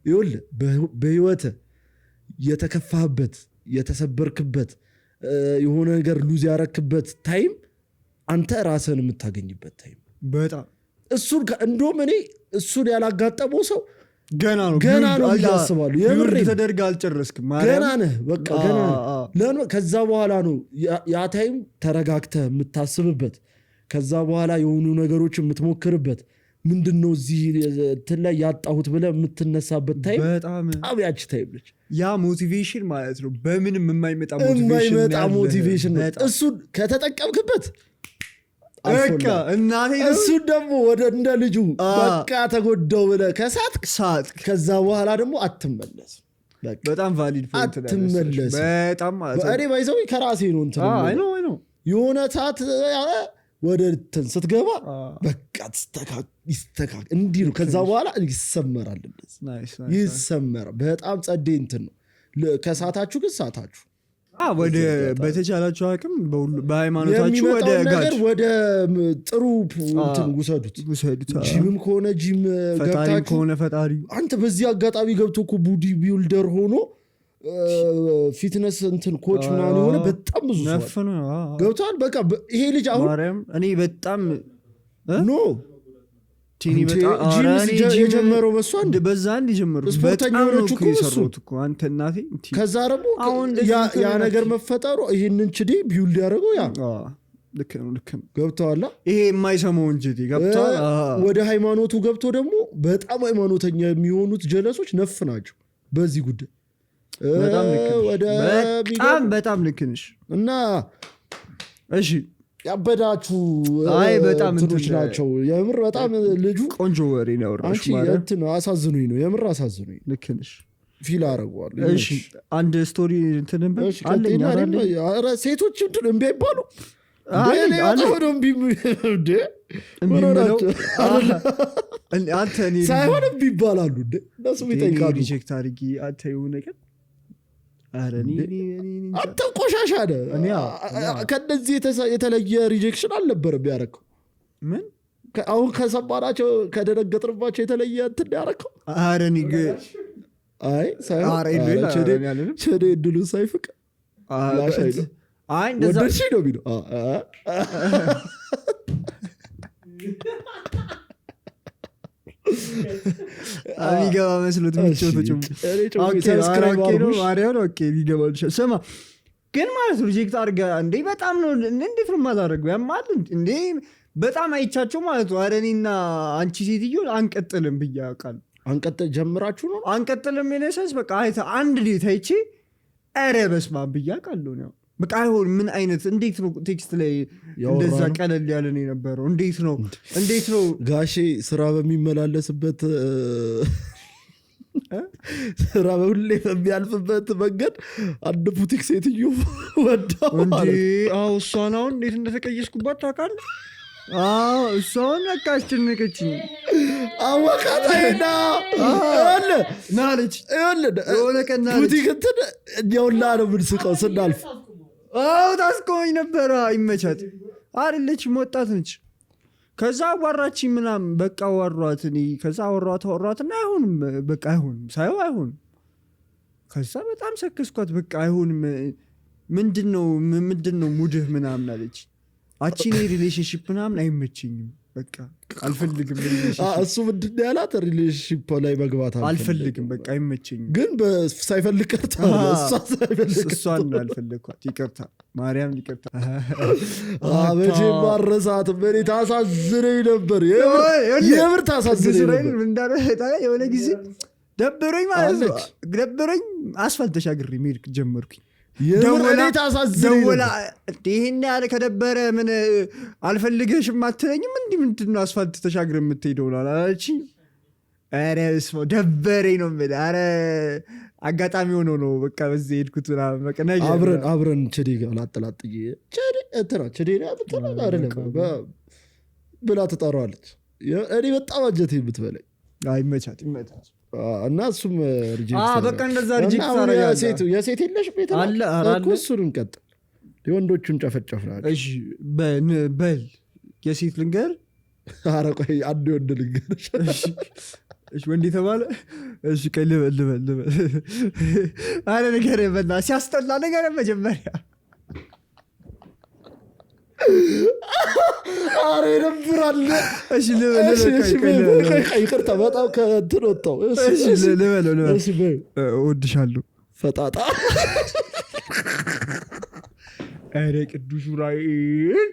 ይኸውልህ በህይወትህ የተከፋህበት የተሰበርክበት የሆነ ነገር ሉዝ ያረክበት ታይም አንተ ራስህን የምታገኝበት ታይም በጣም እሱን እንደውም እኔ እሱን ያላጋጠመው ሰው ገና ነው ያስባሉ። የምር ተደርጋ አልጨረስክም ገና ነህ በቃ ገና ነህ። ከዛ በኋላ ነው ያ ታይም ተረጋግተህ የምታስብበት። ከዛ በኋላ የሆኑ ነገሮች የምትሞክርበት ምንድነው እዚህ እንትን ላይ ያጣሁት ብለህ የምትነሳበት ታይም በጣም ያቺ ታይም ነች። ያ ሞቲቬሽን ማለት ነው በምንም የማይመጣ ሞቲቬሽን ነው። እሱን ከተጠቀምክበት በቃ እናቴ እሱን ደግሞ ወደ እንደ ልጁ በቃ ተጎዳው ብለህ ከሳት ከዛ በኋላ ደግሞ አትመለስ። በጣም ቫሊድ ፖይንት ነው። አትመለስ በጣም ማለት እኔ ባይዘው ከራሴ ነው እንትን ነው የሆነ ሰዓት ወደ እንትን ስትገባ በቃ ይስተካከል እንዲህ ነው። ከዛ በኋላ ይሰመራል ይሰመራል። በጣም ጸዴ እንትን ነው። ከሳታችሁ ግን ሳታችሁ ወደ በተቻላችሁ አቅም በሃይማኖታችሁ ወደ ጥሩ እንትን ውሰዱት። ጂምም ከሆነ ጂም ፈጣሪም ከሆነ ፈጣሪ አንተ በዚህ አጋጣሚ ገብቶ እኮ ቦዲ ቢልደር ሆኖ ፊትነስ እንትን ኮች ምናምን የሆነ በጣም ብዙ ሰው ገብቷል። በቃ ይሄ ልጅ አሁን እኔ በጣም ኖ የጀመረው በሷ በዛ አንድ ጀመሩት ስፖርተኞች እኮ የሰሩት እኮ አንተ እናቴ። ከዛ ደግሞ ያ ነገር መፈጠሩ ይህንን ችዴ ቢውልድ ያደረገው ያ ልክ ነው ገብተዋላ። ይሄ የማይሰማው እንጂ ገብተዋል። ወደ ሃይማኖቱ ገብቶ ደግሞ በጣም ሃይማኖተኛ የሚሆኑት ጀለሶች ነፍ ናቸው በዚህ ጉዳይ። በጣም ልክ ነሽ። እና እሺ ያበዳችሁ በጣም እንትኖች ናቸው የምር። በጣም ልጁ ቆንጆ ወሬ ነው ያወራሽ ማለት ነው። አሳዝኑኝ ነው የምር አሳዝኑኝ። ልክ ነሽ። ፊል አረጋዋል። እሺ አንድ ስቶሪ እንትንም አለኝ። ኧረ ሴቶች እንትን እምቢ አይባሉ ሳይሆን እምቢ ይባላሉ። እነሱ ይጠይቃሉ። ሪጀክት አድርጊ አንተ የሆነ ነገር አንተ ቆሻሻ ነህ። ከነዚህ የተለየ ሪጀክሽን አልነበረም ያደረገው። ምን አሁን ከሰማናቸው ከደነገጥንባቸው የተለየ እንትን ያደረገው ሳይሆን ቸዴ እድሉን ሳይፍቅ አይ እንደዛ ወደድሽ ነው ቢለው የሚገባ መስሎት ስማ ግን ማለት ሪጀክት አድርገህ እንዴ በጣም ነው እንዴት ነው የማታደርገው ያማል እንዴ በጣም አይቻቸው ማለት ነው። ኧረ እኔና አንቺ ሴትዮ አንቀጥልም ብዬ አውቃለሁ። አንቀጥል ጀምራችሁ ነው አንቀጥልም የነሰስ በቃ አይተህ አንድ ዴት አይቼ ኧረ በስመ አብ ብዬ አውቃለሁ ነው በቃ አይሆን ምን አይነት እንዴት ነው ቴክስት ላይ እንደዛ ቀለል ያለ ነው የነበረው እንዴት ነው ጋሼ ስራ በሚመላለስበት ስራ በሁሌ በሚያልፍበት መንገድ አንድ ቡቲክ ሴትዮ ወዳው እንዴ እሷን አሁን እንዴት እንደተቀየስኩባት ታውቃለህ? እሷን በቃ አስጨነቀችኝ። አወቃታይና ናለች የሆነ ቀን ቡቲክ እንትን እኛውላ ነው የምንስቀው ስናልፍ ታስቆመኝ ነበረ። ይመቻት አይደለችም ወጣት ነች። ከዛ አዋራች ምናምን በቃ አዋሯት። ከዛ አወሯትና አይሆንም በቃ አይሆንም ሳይሆን አይሆንም። ከዛ በጣም ሰከስኳት። በቃ አይሆንም ምንድነው ሙድህ ምናምን አለች። አቺኔ ሪሌሽንሽፕ ምናምን አይመችኝም በቃ አልፈልግም። እሱ ምንድን ያላት ሪሌሽንሽፕ ላይ መግባት አልፈልግም በቃ አይመችኝም። ግን ሳይፈልግ ቀርታ እሷን አልፈለግኳት። ይቅርታ ማርያም ይቅርታ። መቼ ማረሳት በኔ ታሳዝነኝ ነበር። የምር ታሳዝነኝ ነበር። የሆነ ጊዜ ደበረኝ ማለት ነው። ደበረኝ አስፋልት ተሻግሬ መሄድ ጀመርኩኝ። ደወላ ይሄን ያለ ከደበረ ምን አልፈልግሽም አትለኝም እንዲህ ምንድነው አስፋልት ተሻግረ የምትሄደው አላለችኝ። ኧረ ስማ ደበረኝ ነው የምልህ። ኧረ አጋጣሚ ሆኖ ነው በቃ በዚህ ሄድኩት አብረን ቸዴ ጋር ላጠላጥዬ ቸዴ ብላ ትጠራዋለች። እኔ በጣም አንጀቴ የምትበለኝ ይመቻት እና እሱም በቃ እንደዛ ሪጀክት የሴት የለሽ ቤት እሱን እንቀጥል። የወንዶቹን ጨፈጨፍ ናቸው። በል የሴት ልንገር። ኧረ ቆይ አንድ ወንድ ልንገር። ወንድ የተባለ ቀይ ልበል አረ ነገር በላ ሲያስጠላ ነገር መጀመሪያ አረ ይነብራል። ይቅርታ በጣም ከእንትን ወጣሁ። እወድሻለሁ ፈጣጣ። ኧረ ቅዱስ ዑራኤል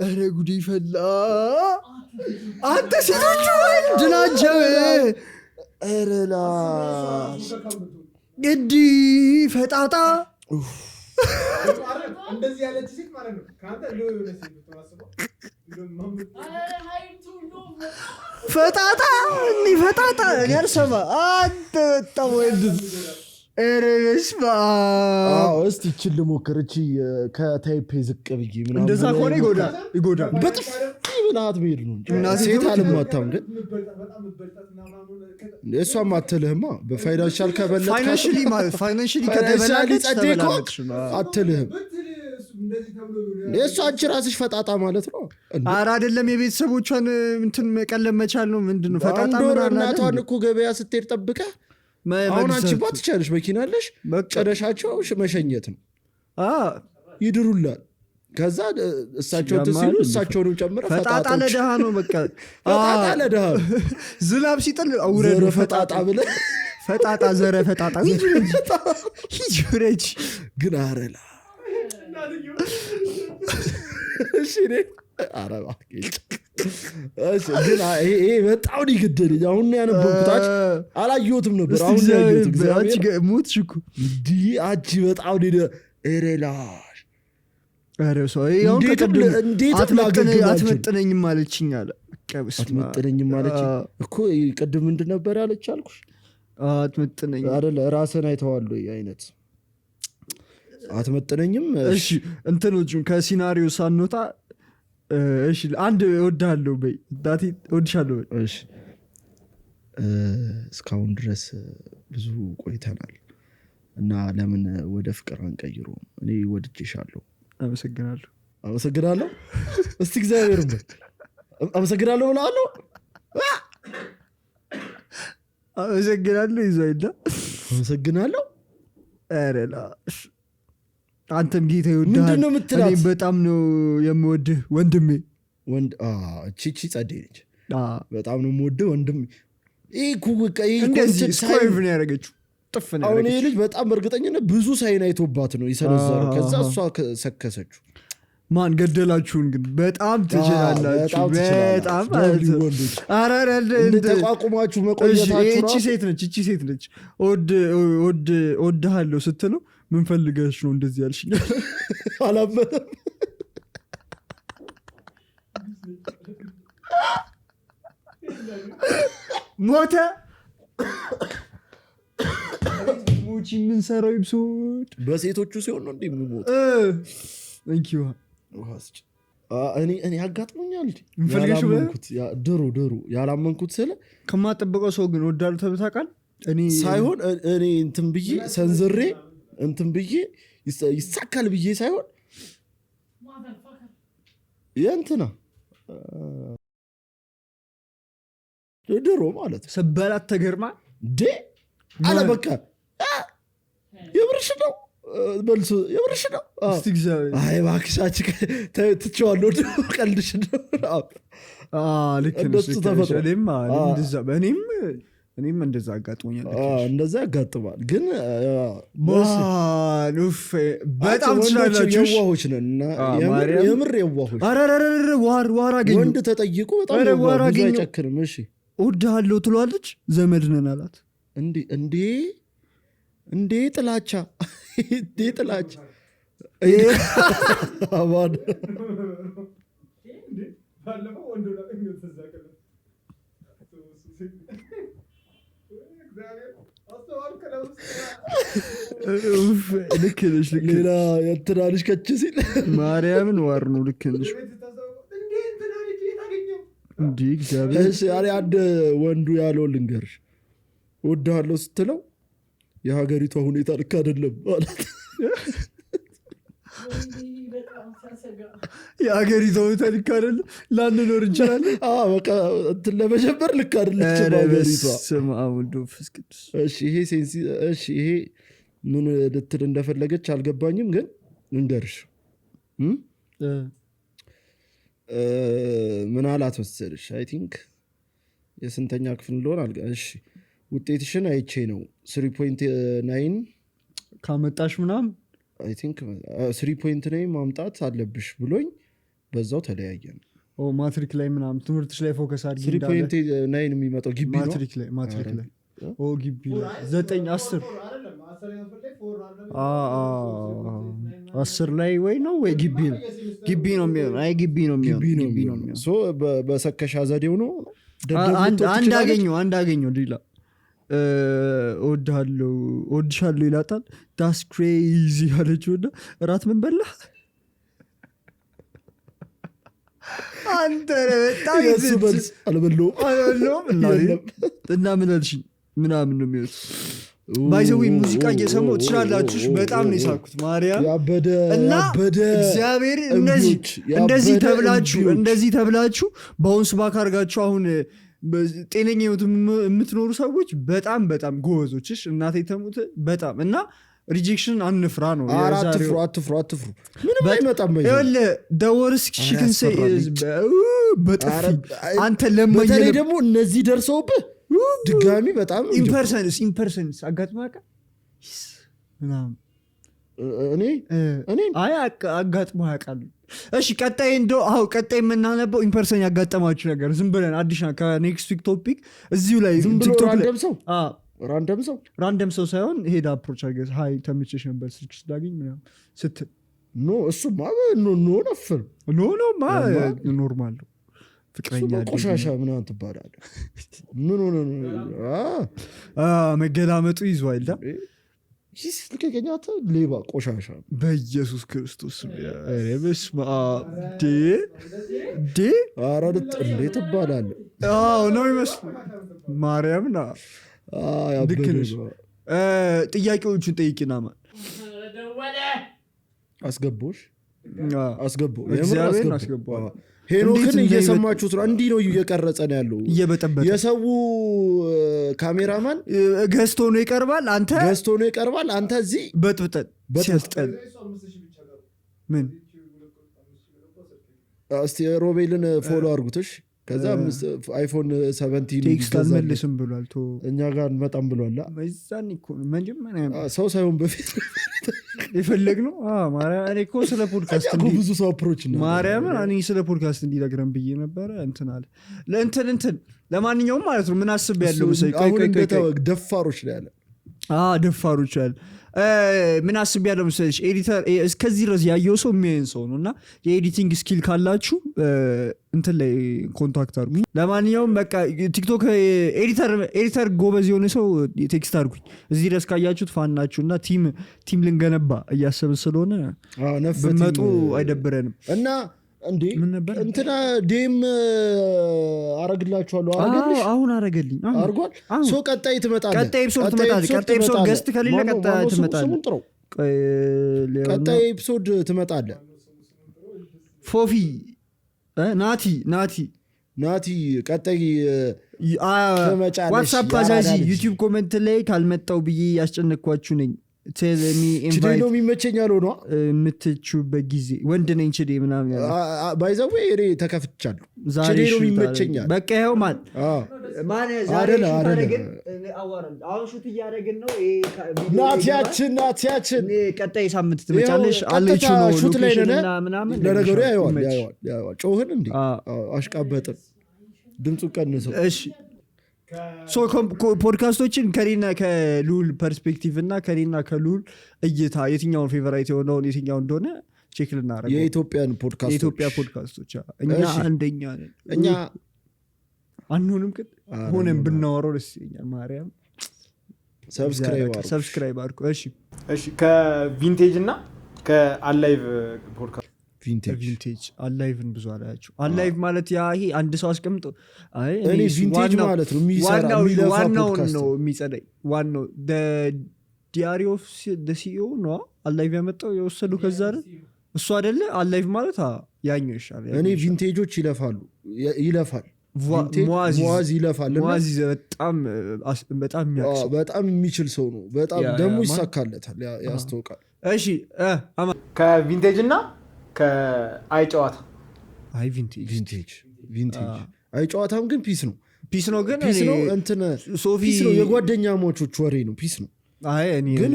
ኧረ ጉዴ ፈላ። አንተ ሴቶቹ ወንድ ናቸው። ኧረ ላሽ እንዲህ ፈጣጣ እንደዚህ ያለች ሴት ማለት ነው። ካንተ የሆነ ሴት ተዋስበው ፈጣጣ ፈጣጣ ያርሰማ አንተ በጣም ወንድ ኤሬስማ እስቲ ይችል ልሞክር። እቺ ከታይፔ ዝቅ ብዬ ምናምን እንደዛ ከሆነ ይጎዳል። በጥፊ ብላት ብሄድ ነው እንጂ ሴት አልማታም። ግን እሷም አትልህማ በፋይናንሻል ከበለጥ ፋይናንሻሊ ከደበላለች አትልህም። እሷ አንቺ ራስሽ ፈጣጣ ማለት ነው። ኧረ አይደለም የቤተሰቦቿን እንትን መቀለብ መቻል ነው። ምንድነው ፈጣጣ እናቷን እኮ ገበያ ስትሄድ ጠብቀህ አሁን አንቺ ባትቻለሽ መኪና አለሽ ጨረሻቸው መሸኘት ነው። ይድሩላል። ከዛ እሳቸው ሲሉ እሳቸውንም ጨምረ ፈጣጣ ለድሃ ነው። በቃ ፈጣጣ ለድሃ ዝናብ ሲጥል አውረዱ ፈጣጣ ብለህ ፈጣጣ ዘረ ፈጣጣ ሂጅረጅ ግን አረላ እሺ አረባ ግን ይሄ በጣም ይገደልኝ። አሁን ያነበብኩት አላየሁትም ነበር። አሁን ያየሁት ሞት ሽኩ እንዲህ አቺ በጣም ኤሬላሽ አትመጥነኝም አለችኝ አለ። አትመጥነኝም አለችኝ እኮ ቅድም ምንድን ነበር ያለች አልኩሽ? አትመጥነኝም አይደለ ራስህን አይተዋል ወይ አይነት አትመጥነኝም። እሺ እንትኖቹን ከሲናሪዮ ሳንወጣ እሺ አንድ እወድሃለሁ በይ ዳቲ እወድሻለሁ በይ። እሺ እስካሁን ድረስ ብዙ ቆይተናል እና ለምን ወደ ፍቅር አንቀይሮ? እኔ ወድጄሻለሁ። አመሰግናለሁ እስቲ እግዚአብሔር አመሰግናለሁ ብለዋለሁ። አመሰግናለሁ ይዞ አይደል? አመሰግናለሁ። ኧረ ላሽ አንተም ጌታ ይወድሃል። ምንድን ነው የምትላት? እኔም በጣም ነው የምወድህ ወንድሜ። ቺቺ ጸዴ ነች። በጣም ነው የምወድህ ወንድሜ። እንደዚህ ስኮይቭ ነው ያደረገችው። ጥፍ ነው አሁን ይህ ልጅ በጣም እርግጠኝነት ብዙ ሳይን አይቶባት ነው የሰነዘረው። ከዛ እሷ ሰከሰችው። ማን ገደላችሁን? ግን በጣም ትችላላችሁ። በጣም ተቋቁማችሁ መቆየታችሁ። እቺ ሴት ነች ወድሃለሁ ስትለው ምን ፈልገሽ ነው እንደዚህ ያልሽኝ? አላመነም። ሞተ። ሞቺ የምንሰራው ይብሶድ በሴቶቹ ሲሆን ነው እንዲህ የምሞት። እኔ አጋጥሞኛል ድሮ ያላመንኩት ስለ ከማጠበቀው ሰው ግን ወዳሉ ተብታቃል ሳይሆን እኔ እንትን ብዬ ሰንዝሬ እንትን ብዬ ይሳካል ብዬ ሳይሆን የእንትና ድሮ ማለት ሰበላት ተገርማ አለ በቃ የብርሽ ነው መልሱ የብርሽ ነው። አይ እባክሽ ትቼዋለሁ ቀልድሽ ነው። እኔም እንደዛ አጋጥሞኛል። እንደዛ ያጋጥማል። ግን በጣም ትችላላችሁ። የዋሆች ነን የምር የዋሆች። ዋር አገኘሁ። ወንድ ተጠይቁ በጣም አይጨክንም። እሺ እወድሃለሁ ትሏለች። ዘመድ ነን አላት። እንዴ ጥላቻ ጥላቻ ልክ ነሽ። ሌላ የትናልሽ ከች ሲል ማርያምን ዋር ነው። ልክ ነሽ። አንድ ወንዱ ያለው ልንገርሽ፣ እወድሃለሁ ስትለው የሀገሪቷ ሁኔታ ልክ አይደለም ማለት። የሀገሪቷ ሁኔታ ልክ አይደለም፣ ላንኖር እንችላለን። በቃ እንትን ለመጀመር ልክ አይደለችም ሀገሪቷ። ይሄ ምን ልትል እንደፈለገች አልገባኝም፣ ግን እንገርሽ ምን አላት መሰለሽ? አይ ቲንክ የስንተኛ ክፍል እንደሆነ እሺ ውጤትሽን አይቼ ነው 3.9 ካመጣሽ ምናምን አይ ቲንክ 3.9 ማምጣት አለብሽ ብሎኝ በዛው ተለያየን። ማትሪክ ላይ ምናምን ትምህርትሽ ላይ ፎከስ አድርጊ። 3.9 የሚመጣው ግቢ ነው። ማትሪክ ላይ ግቢ 9 10 ላይ ወይ ነው ወይ ግቢ ነው የሚሆነው። አይ ግቢ ነው የሚሆነው። በሰከሻ ዘዴው ነው። አንድ አገኘው ዲላ እወድሻለሁ ይላታል። ዳስ ክሬዚ ያለችው እና እራት ምን በላ አንተ አልበለውም እና ምን አልሽኝ ምናምን ነው የሚወት ባይዘዊ ሙዚቃ እየሰማሁ ትችላላችሁ። በጣም ነው የሳኩት ማርያም እና እግዚአብሔር እንደዚህ ተብላችሁ በአሁን ስባክ አድርጋችሁ አሁን ጤነኛ ህይወት የምትኖሩ ሰዎች በጣም በጣም ጎበዞችሽ። እናቴ ተሙት በጣም እና ሪጀክሽን አንፍራ ነው። አትፍሩ ምንም አይመጣም። ደወርስ ሽክን በጣም አንተ ለማኝ በተለይ ደግሞ እነዚህ ደርሰውብህ ድጋሚ በጣም ኢምፐርሰንስ አጋጥማቃ እኔ አጋጥሞ ያውቃሉ። እሺ ቀጣይ ቀጣይ የምናነበው ኢምፐርሰን ያጋጠማችሁ ነገር ዝም ብለን አዲሽና ከኔክስት ዊክ ቶፒክ እዚሁ ላይ ራንደም ሰው ሳይሆን ሄድ አፕሮች አድርገህ ሀይ ተመቸሽ ነበር ስልክ ስላገኝ ምናምን ስትል እሱማ ነፍር ኖርማል ነው። ፍቅረኛ ቆሻሻ ምናምን ትባላለህ። ምን ሆነ መገላመጡ ይዟል። ልቀቀኛት ሌባ ቆሻሻ በኢየሱስ ክርስቶስ በስመ አብ እንዴ ትባላለህ ነው ይመስል ማርያምና ልክ ነሽ። ጥያቄዎቹን ጠይቂና ማን አስገባው ሄኖክን እየሰማችሁት ነው። እንዲህ ነው እየቀረጸ ነው ያለው እየበጠበጠ የሰው ካሜራማን ገዝቶ ነው ይቀርባል። አንተ እዚህ በጥብጠን ሲያስጠል ምን እስቲ ሮቤልን ፎሎ አድርጉትሽ ከዛ አይፎን 17 ቴክስት አልመልስም ብሏል እኛ ጋር እንመጣም ብሏል መዛን እኮ መጀመሪያ ሰው ሳይሆን በፊት የፈለግነው ማርያም እኮ ስለ ፖድካስት ብዙ ሰው አፕሮች ነው ማርያም እኔ ስለ ፖድካስት እንዲነግረን ብዬ ነበረ እንትን አለ ለእንትን ለማንኛውም ማለት ነው ምን አስቤያለሁ መሰለኝ ደፋሮች ላይ ያለ ደፋሮች አለ ምን አስቤያለሁ መሰለሽ ኤዲተር እስከዚህ ድረስ ያየው ሰው የሚያየን ሰው ነው እና የኤዲቲንግ ስኪል ካላችሁ እንትን ላይ ኮንታክት አድርጉኝ ለማንኛውም በቃ ቲክቶክ ኤዲተር ጎበዝ የሆነ ሰው ቴክስት አድርጉኝ እዚህ ድረስ ካያችሁት ፋን ናችሁና ቲም ልንገነባ እያሰብን ስለሆነ ብመጡ አይደብረንም እና እንዴ እንትና ዴም አረግላችኋለሁ አረገልሽ አሁን አረገልኝ አርጓል ሶ ቀጣይ ትመጣለህ ቀጣይ ኤፒሶድ ገስት ከሌለ ቀጣይ ትመጣለህ ቀጣይ ኤፒሶድ ትመጣለህ ፎፊ ናቲ ቀጣይ ዋትስአፕ አዛዚ ዩቲዩብ ኮሜንት ላይ ካልመጣው ብዬ ያስጨነቅኳችሁ ነኝ ችዴ ነው የሚመቸኛል ሆኗ የምትችበት ጊዜ ወንድ ነኝ ችዴ ምናምን ባይዘዌ እኔ ተከፍቻለሁ ችዴ ነው የሚመቸኛል በቃ ይኸው ማን ዛሬ አሁን ሹት እያደረግን ነው ናቲያችን ቀጣይ ሳምንት ትመጫለሽ አለች ነው ሹት ላይ ነነ ምናምን ለነገሩ ያየዋል ጮህን እንዴ አሽቃበጥን ድምፁ ቀንሰው እሺ ፖድካስቶችን ከኔና ከሉል ፐርስፔክቲቭ እና ከኔና ከሉል እይታ የትኛውን ፌቨራይት የሆነውን የትኛው እንደሆነ ቼክ ልናደርገው የኢትዮጵያ ፖድካስቶች እኛ አንደኛ እኛ አንሆንም ግን ሆነን ብናወራው ደስ ይለኛል ማርያም ሰብስክራይብ አድርጉ እሺ ከቪንቴጅ እና ከአላይቭ ፖድካስት ቪንቴጅ አላይቭን ብዙ አላያቸው አላይቭ ማለት ይሄ አንድ ሰው አስቀምጦ እኔ ቪንቴጅ ማለት ነው ዋናውን ነው የሚጸደኝ ዋናው ዲያሪ ኦፍ ሲኦ ነው አላይቭ ያመጣው የወሰዱ ከዛ አይደል እሱ አይደለ አላይቭ ማለት ያኛው ይሻላል እኔ ቪንቴጆች ይለፋል ሙአዝ ይለፋል በጣም የሚችል ሰው ነው በጣም ደግሞ ይሳካለታል ያስተውቃል እሺ ከቪንቴጅ እና ከአይጨዋታ ቪንቴጅ አይጨዋታም ግን ፒስ ነው ግን እንትን ፒስ ነው የጓደኛ ሞቾች ወሬ ነው ፒስ ነው ግን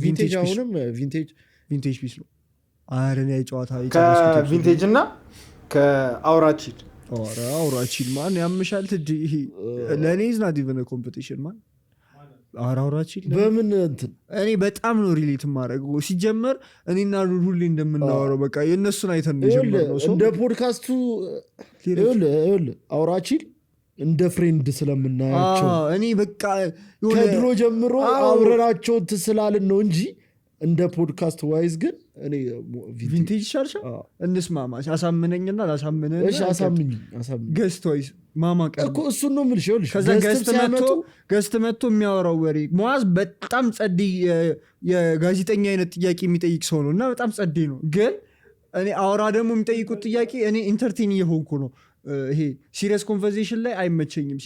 ቪንቴጅ አሁንም ቪንቴጅ ፒስ ነው አረን አይጨዋታ ከቪንቴጅ እና ከአውራቺል ማን ያምሻል ለእኔ ዝናት ኢቨን ኮምፒቲሽን ማን አውራቺል በምን እንትን እኔ በጣም ነው ሪሌት ማድረገው ሲጀመር እኔና ሁሌ እንደምናወራው በቃ የእነሱን አይተን ነው እንደ ፖድካስቱ አውራቺል እንደ ፍሬንድ ስለምናያቸው እኔ በቃ ከድሮ ጀምሮ አብረናቸው ትስላልን ነው እንጂ እንደ ፖድካስት ዋይዝ ግን እኔ ቪንቴጅ ሻርሻ እንስማማ አሳምነኝና ላሳምነኝ አሳምኝ ገስት ዋይዝ ማማ እኮ እሱን ነው የምልሽ ከዛ ገስት መጥቶ የሚያወራው ወሬ ሙአዝ በጣም ጸዴ የጋዜጠኛ አይነት ጥያቄ የሚጠይቅ ሰው ነው እና በጣም ጸዴ ነው ግን እኔ አውራ ደግሞ የሚጠይቁት ጥያቄ እኔ ኢንተርቴን እየሆንኩ ነው ይሄ ሲሪየስ ኮንቨርሴሽን ላይ አይመቸኝም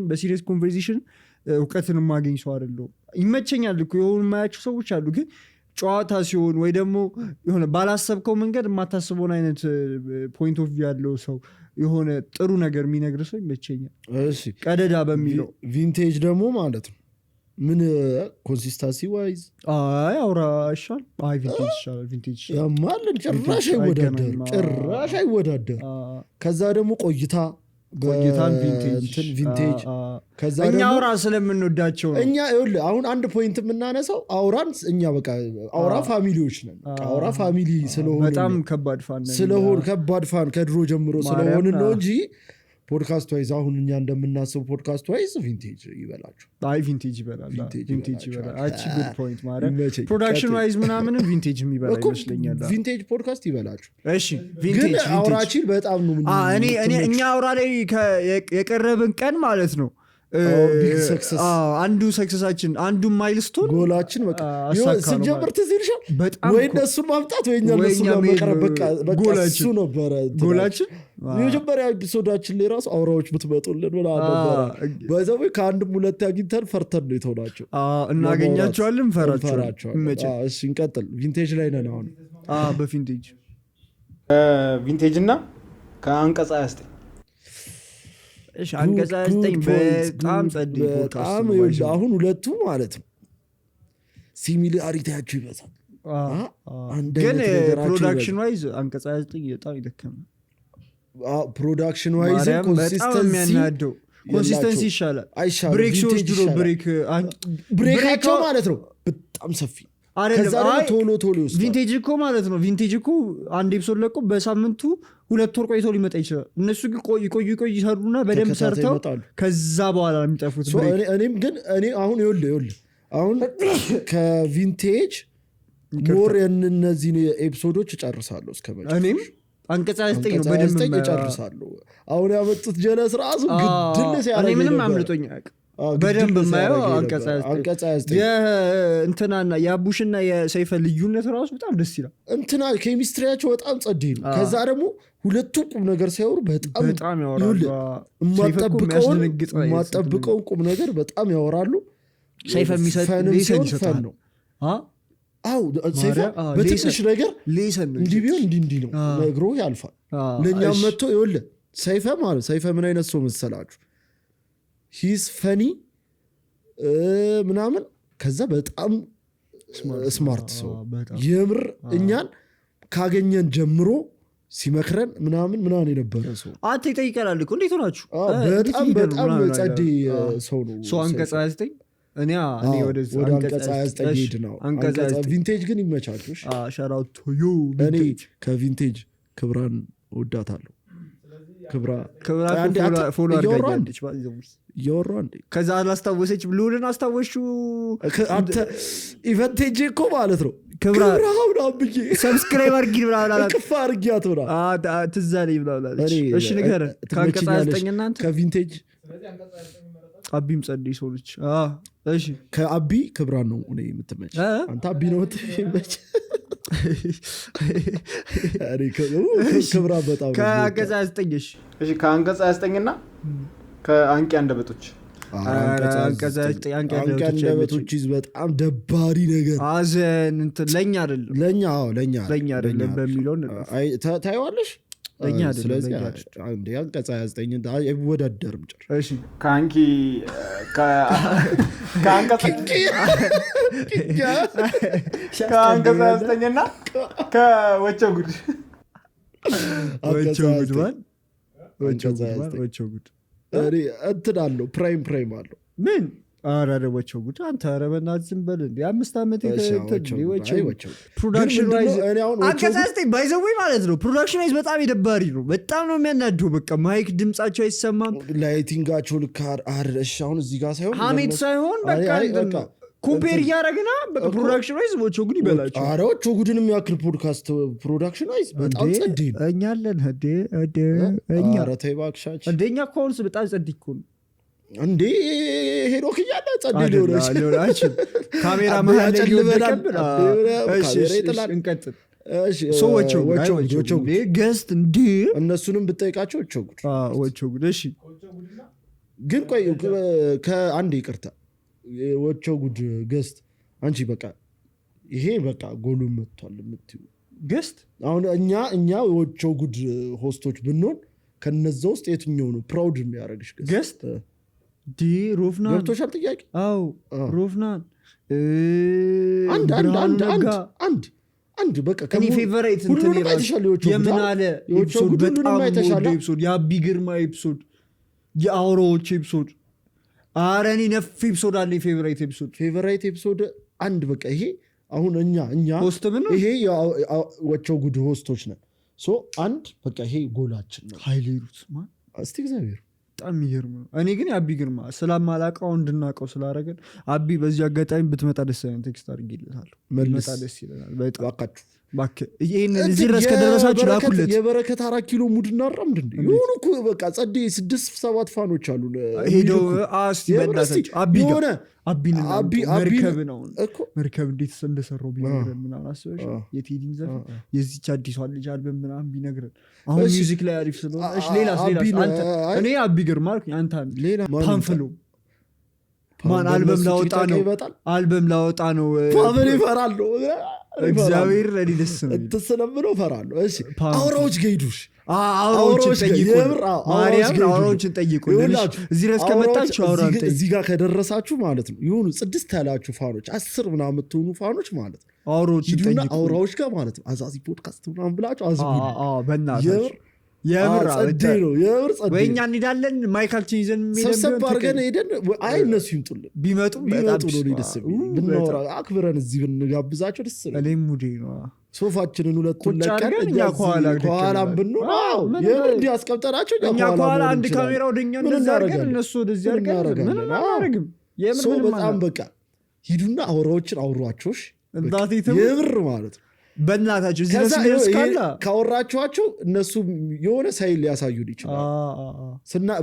በሲሪየስ ኮንቨርሴሽን እውቀትን ማገኝ ሰው አይደለሁም ይመቸኛል እኮ የሆኑ የማያቸው ሰዎች አሉ ግን ጨዋታ ሲሆን ወይ ደግሞ የሆነ ባላሰብከው መንገድ የማታስበውን አይነት ፖይንት ኦፍ ቪው ያለው ሰው የሆነ ጥሩ ነገር የሚነግር ሰው ይመቸኛል ቀደዳ በሚለው ቪንቴጅ ደግሞ ማለት ነው ምን ኮንሲስታንሲ ዋይዝ አውራ ይሻል ቪንቴጅ ያማልን ጭራሽ አይወዳደር ከዛ ደግሞ ቆይታን ቪንቴጅ ከዛ እኛ አውራ ስለምንወዳቸው ነው እኛ አሁን አንድ ፖይንት የምናነሳው አውራን እኛ በቃ አውራ ፋሚሊዎች ነን አውራ ፋሚሊ ስለሆነ በጣም ከባድ ፋን ከድሮ ጀምሮ ስለሆነ ነው እንጂ ፖድካስት ዋይዝ አሁን እኛ እንደምናስበው ፖድካስት ዋይዝ ቪንቴጅ ይበላችሁ ቪንቴጅ ይበላል አቺ ጉድ ፖይንት ማለት ፕሮዳክሽን ዋይዝ ምናምን ቪንቴጅ የሚበላ ይመስለኛል ቪንቴጅ ፖድካስት ይበላችሁ እሺ ቪንቴጅ አውራቺል በጣም ነው እኛ አውራ ላይ የቀረብን ቀን ማለት ነው አንዱ ሰክሰሳችን አንዱ ማይልስቶን ጎላችን በቃ ሲጀምር ትዝ ይልሻል ወይ እነሱን ማምጣት ወይ እነሱን መቅረብ በቃ እሱ ነበረ ጎላችን የመጀመሪያ ኤፒሶዳችን ላይ ራሱ አውራዎች ብትመጡልን ምናምን ነበረ በዛው ከአንድም ሁለት አግኝተን ፈርተን ነው የተሆናቸው እናገኛቸዋለን ፈራቸዋል እሺ እንቀጥል ቪንቴጅ ላይ ነን አሁን በቪንቴጅ ቪንቴጅ እና ከአንቀጽ 29 እሺ አንቀጽ 29 በጣም ጸዴ በጣም አሁን ሁለቱ ማለት ነው ሲሚላሪቲያቸው ይበዛል ግን ፕሮዳክሽን ዋይዝ አንቀጽ 29 በጣም ይደከም ፕሮዳክሽን ዋይዝ ኮንሲስተንሲ ይሻላል ብሬክ ሲወስዱ ነው ብሬካቸው ማለት ነው በጣም ሰፊ ከዛ ደግሞ ቶሎ ይወስዳል ቪንቴጅ እኮ ማለት ነው ቪንቴጅ እኮ አንድ ኤፒሶድ ለቆ በሳምንቱ 2 ወር ቆይቶ ሊመጣ ይችላል እነሱ ግን ቆይ ይሰሩና በደንብ ሰርተው ከዛ በኋላ ነው የሚጠፉት እኔም ግን እኔ አሁን ይኸውልህ አሁን ከቪንቴጅ ሞር እነዚህ ኤፒሶዶች እጨርሳለሁ እስከመጨረሻ እኔም አንቀጽ 29 ነው በደንብ እጨርሳለሁ አሁን ያመጡት ጀለስ ራሱ ግድል ሲያደርግ እኔ ምንም አምልጦኝ በደንብ የማየው አንቀጽ 29 የእንትናና የአቡሽና የሰይፈ ልዩነት ራሱ በጣም ደስ ይላል እንትና ኬሚስትሪያቸው በጣም ጸዴ ነው ከዛ ደግሞ ሁለቱ ቁም ነገር ሲያወሩ በጣም ያወራሉ የማጠብቀውን ቁም ነገር በጣም ያወራሉ ሰይፈ የሚሰጥ ነው ሰይፈ በትንሽ ነገር እንዲህ ቢሆን እንዲህ ነው ነግሮ ያልፋል ለእኛም መጥቶ ይኸውልህ ሰይፈ ምን አይነት ሰው መሰላችሁ ሂስ ፈኒ ምናምን ከዛ በጣም ስማርት ሰው የምር እኛን ካገኘን ጀምሮ ሲመክረን ምናምን የነበረ ሰው አንተ ይጠይቀናል እኮ እንዴት ሆናችሁ በጣም ጸዴ ሰው ነው ሰው አንቀጽ 29 እኔ ወደ አንቀጽ 29 ሄድ ነው ቪንቴጅ ግን ይመቻችሁ ሻራውት ዩ እኔ ከቪንቴጅ ክብራን ወዳታለሁ ክብራ ፎሎ አድርጋለች እያወራ እንዴ ከዛ አላስታወሰች ብሉልን አስታወሽው አንተ ኢቨንቴጅ እኮ ማለት ነው ክብራ ብዬ ሰብስክራይብ አድርጊ ብላ ክፋ አድርጊያት ብላ ትዝ አለኝ ብላለች እሺ ንገረን ከአንቀጽ 29 እናንተ ከቪንቴጅ አቢም ጸዴ ሰው ልጅ እሺ ከአቢ ክብራን ነው እኔ የምትመች አንተ አቢ ነው የምትመች ክብራ በጣም ከአንቀጽ 29 እሺ ከአንቀጽ 29 እና ከአንቂ አንደበቶች አንቀጽ በጣም ደባሪ ነገር አዘን ለኛ አይደለም በሚለው ታይዋለሽ ስለዚህ አንቀጽ 29 አይወዳደርም ጭር እሺ ከአንቀጽ 29 እና ከወቸው ጉድ እንትን አለው ፕራይም አለው ምን አራረቦቸው ጉድ አንተ አረበናት ዝም በል እንዴ 5 አመት ፕሮዳክሽን ዋይዝ አንቀጻስቴ ባይዘው ማለት ነው ፕሮዳክሽን ዋይዝ በጣም ይደባሪ ነው በጣም ነው የሚያናደው በቃ ማይክ ድምጻቸው አይሰማም ላይቲንጋቸው ልካር አረሽ አሁን እዚህ ጋር ሳይሆን ሀሜት ሳይሆን በቃ ኮምፔር ያረግና በቃ ፕሮዳክሽን ዋይዝ ወቸው ጉድ ይበላቸው አራዎቹ ጉድንም ያክል ፖድካስት ፕሮዳክሽን ዋይዝ በጣም ጸዴ ነው እኛ አለን እኛ አረታይ ባክሻች እንደኛ ኮንስ በጣም ጸዴ እኮ ነው እንዴ ሄዶክ እያለ ጸዴ ሊሆነች ካሜራ መሀል ላይ ሊወደቀብን እንቀጥል ሰዎቸው ገስት እንዲ እነሱንም ብጠይቃቸው ወቸው ጉድ እሺ ግን ቆይ ከአንድ ይቅርታ ወቸው ጉድ ገስት አንቺ በቃ ይሄ በቃ ጎሉ መጥቷል የምትዩ ገስት አሁን እኛ ወቸው ጉድ ሆስቶች ብንሆን ከነዛ ውስጥ የትኛው ነው ፕራውድ የሚያደርግሽ ገስት ሮፍናን ገብቶሻል ጥያቄ አዎ ሮፍናን አንድ በቃ ከኔ ፌቨራይት እንትን የምናለ ኤፒሶድ በጣም ወደ ኤፒሶድ የአቢ ግርማ ኤፒሶድ የአውሮዎች ኤፒሶድ አረኒ ነፍ ኤፒሶድ አለ ፌቨራይት ኤፒሶድ አንድ በቃ ይሄ አሁን እኛ ሆስት ብን ይሄ ወቸው ጉድ ሆስቶች ነን አንድ በቃ ይሄ ጎላችን ነው ኃይሌ ሩት ማን እስቲ እግዚአብሔር በጣም የሚገርም ነው እኔ ግን የአቢ ግርማ ስለማላውቀው እንድናውቀው ስላደረገን አቢ በዚህ አጋጣሚ ብትመጣ ደስ ይለናል ቴክስት አድርጌልታለሁ መልመጣ ደስ ይለናል በጣም ዋቃችሁ ይሄንን እዚህ ድረስ ከደረሳችሁ ላኩለት የበረከት 4 ኪሎ ሙድ እናራምድ እንዴ የሆኑ እኮ በቃ ጸዴ 6-7 ፋኖች አሉ ሄደው በእናታችሁ አቢ መርከብ ነው መርከብ እንዴት እንደሰራው ቢነግረን ምናምን አስበሽ የቴዲን ዘፈን የዚች አዲሷ ልጅ አልበም ምናምን ቢነግረን አሁን ሚውዚክ ላይ አሪፍ ስለሆነ እሺ ሌላስ አንተ እኔ አቢ ግርማ አንተ ፓንፍሎ ማን አልበም ላወጣ ነው ፓንፍሎ ይፈራል እግዚአብሔር ለዲ ደስ ነው እንትን ስለምለው እፈራለሁ። እሺ ፓምፕ። አውራዎች ገይዱሽ አውራዎችን ጠይቁ የምር ማርያም አውራዎችን ጠይቁ እዚህ ድረስ ከመጣችሁ አውራን ጠይቁ እዚህ ጋር ከደረሳችሁ ማለት ነው የሆኑ 6 ያላችሁ ፋኖች 10 ምናምን የምትሆኑ ፋኖች ማለት ነው አውራዎችን ሂዱና ጠይቁ አውራዎች ጋር ማለት ነው አዛዚ ፖድካስት ምናምን ብላችሁ አዝጉ በእናታችሁ የምር ጸደይ ነው የምር ጸደይ ወይ እኛ እንሄዳለን ማይካልችን ይዘን ሰብሰብ አድርገን ሄደን አይ እነሱ ይምጡልን ቢመጡ ነው ደስ ብናወራ አክብረን እዚህ ብንጋብዛቸው ደስ ነው እኔም ሙዴ ነው ሶፋችንን ሁለቱን ለቀን እኛ ከኋላም ብንሆን የምር እንዲህ አስቀምጠናቸው እኛ ከኋላ አንድ ካሜራ ወደኛ እንደዛ አድርገን እነሱ ወደዚህ አድርገን ምን እናደርግም የምር ምን በጣም በቃ ሂዱና አውራዎችን አውሯቸውሽ እንዳት የምር ማለት ነው በእናታችሁ እዚህ ድረስ ይመስካላ ካወራችኋቸው እነሱ የሆነ ሳይል ሊያሳዩን ይችላል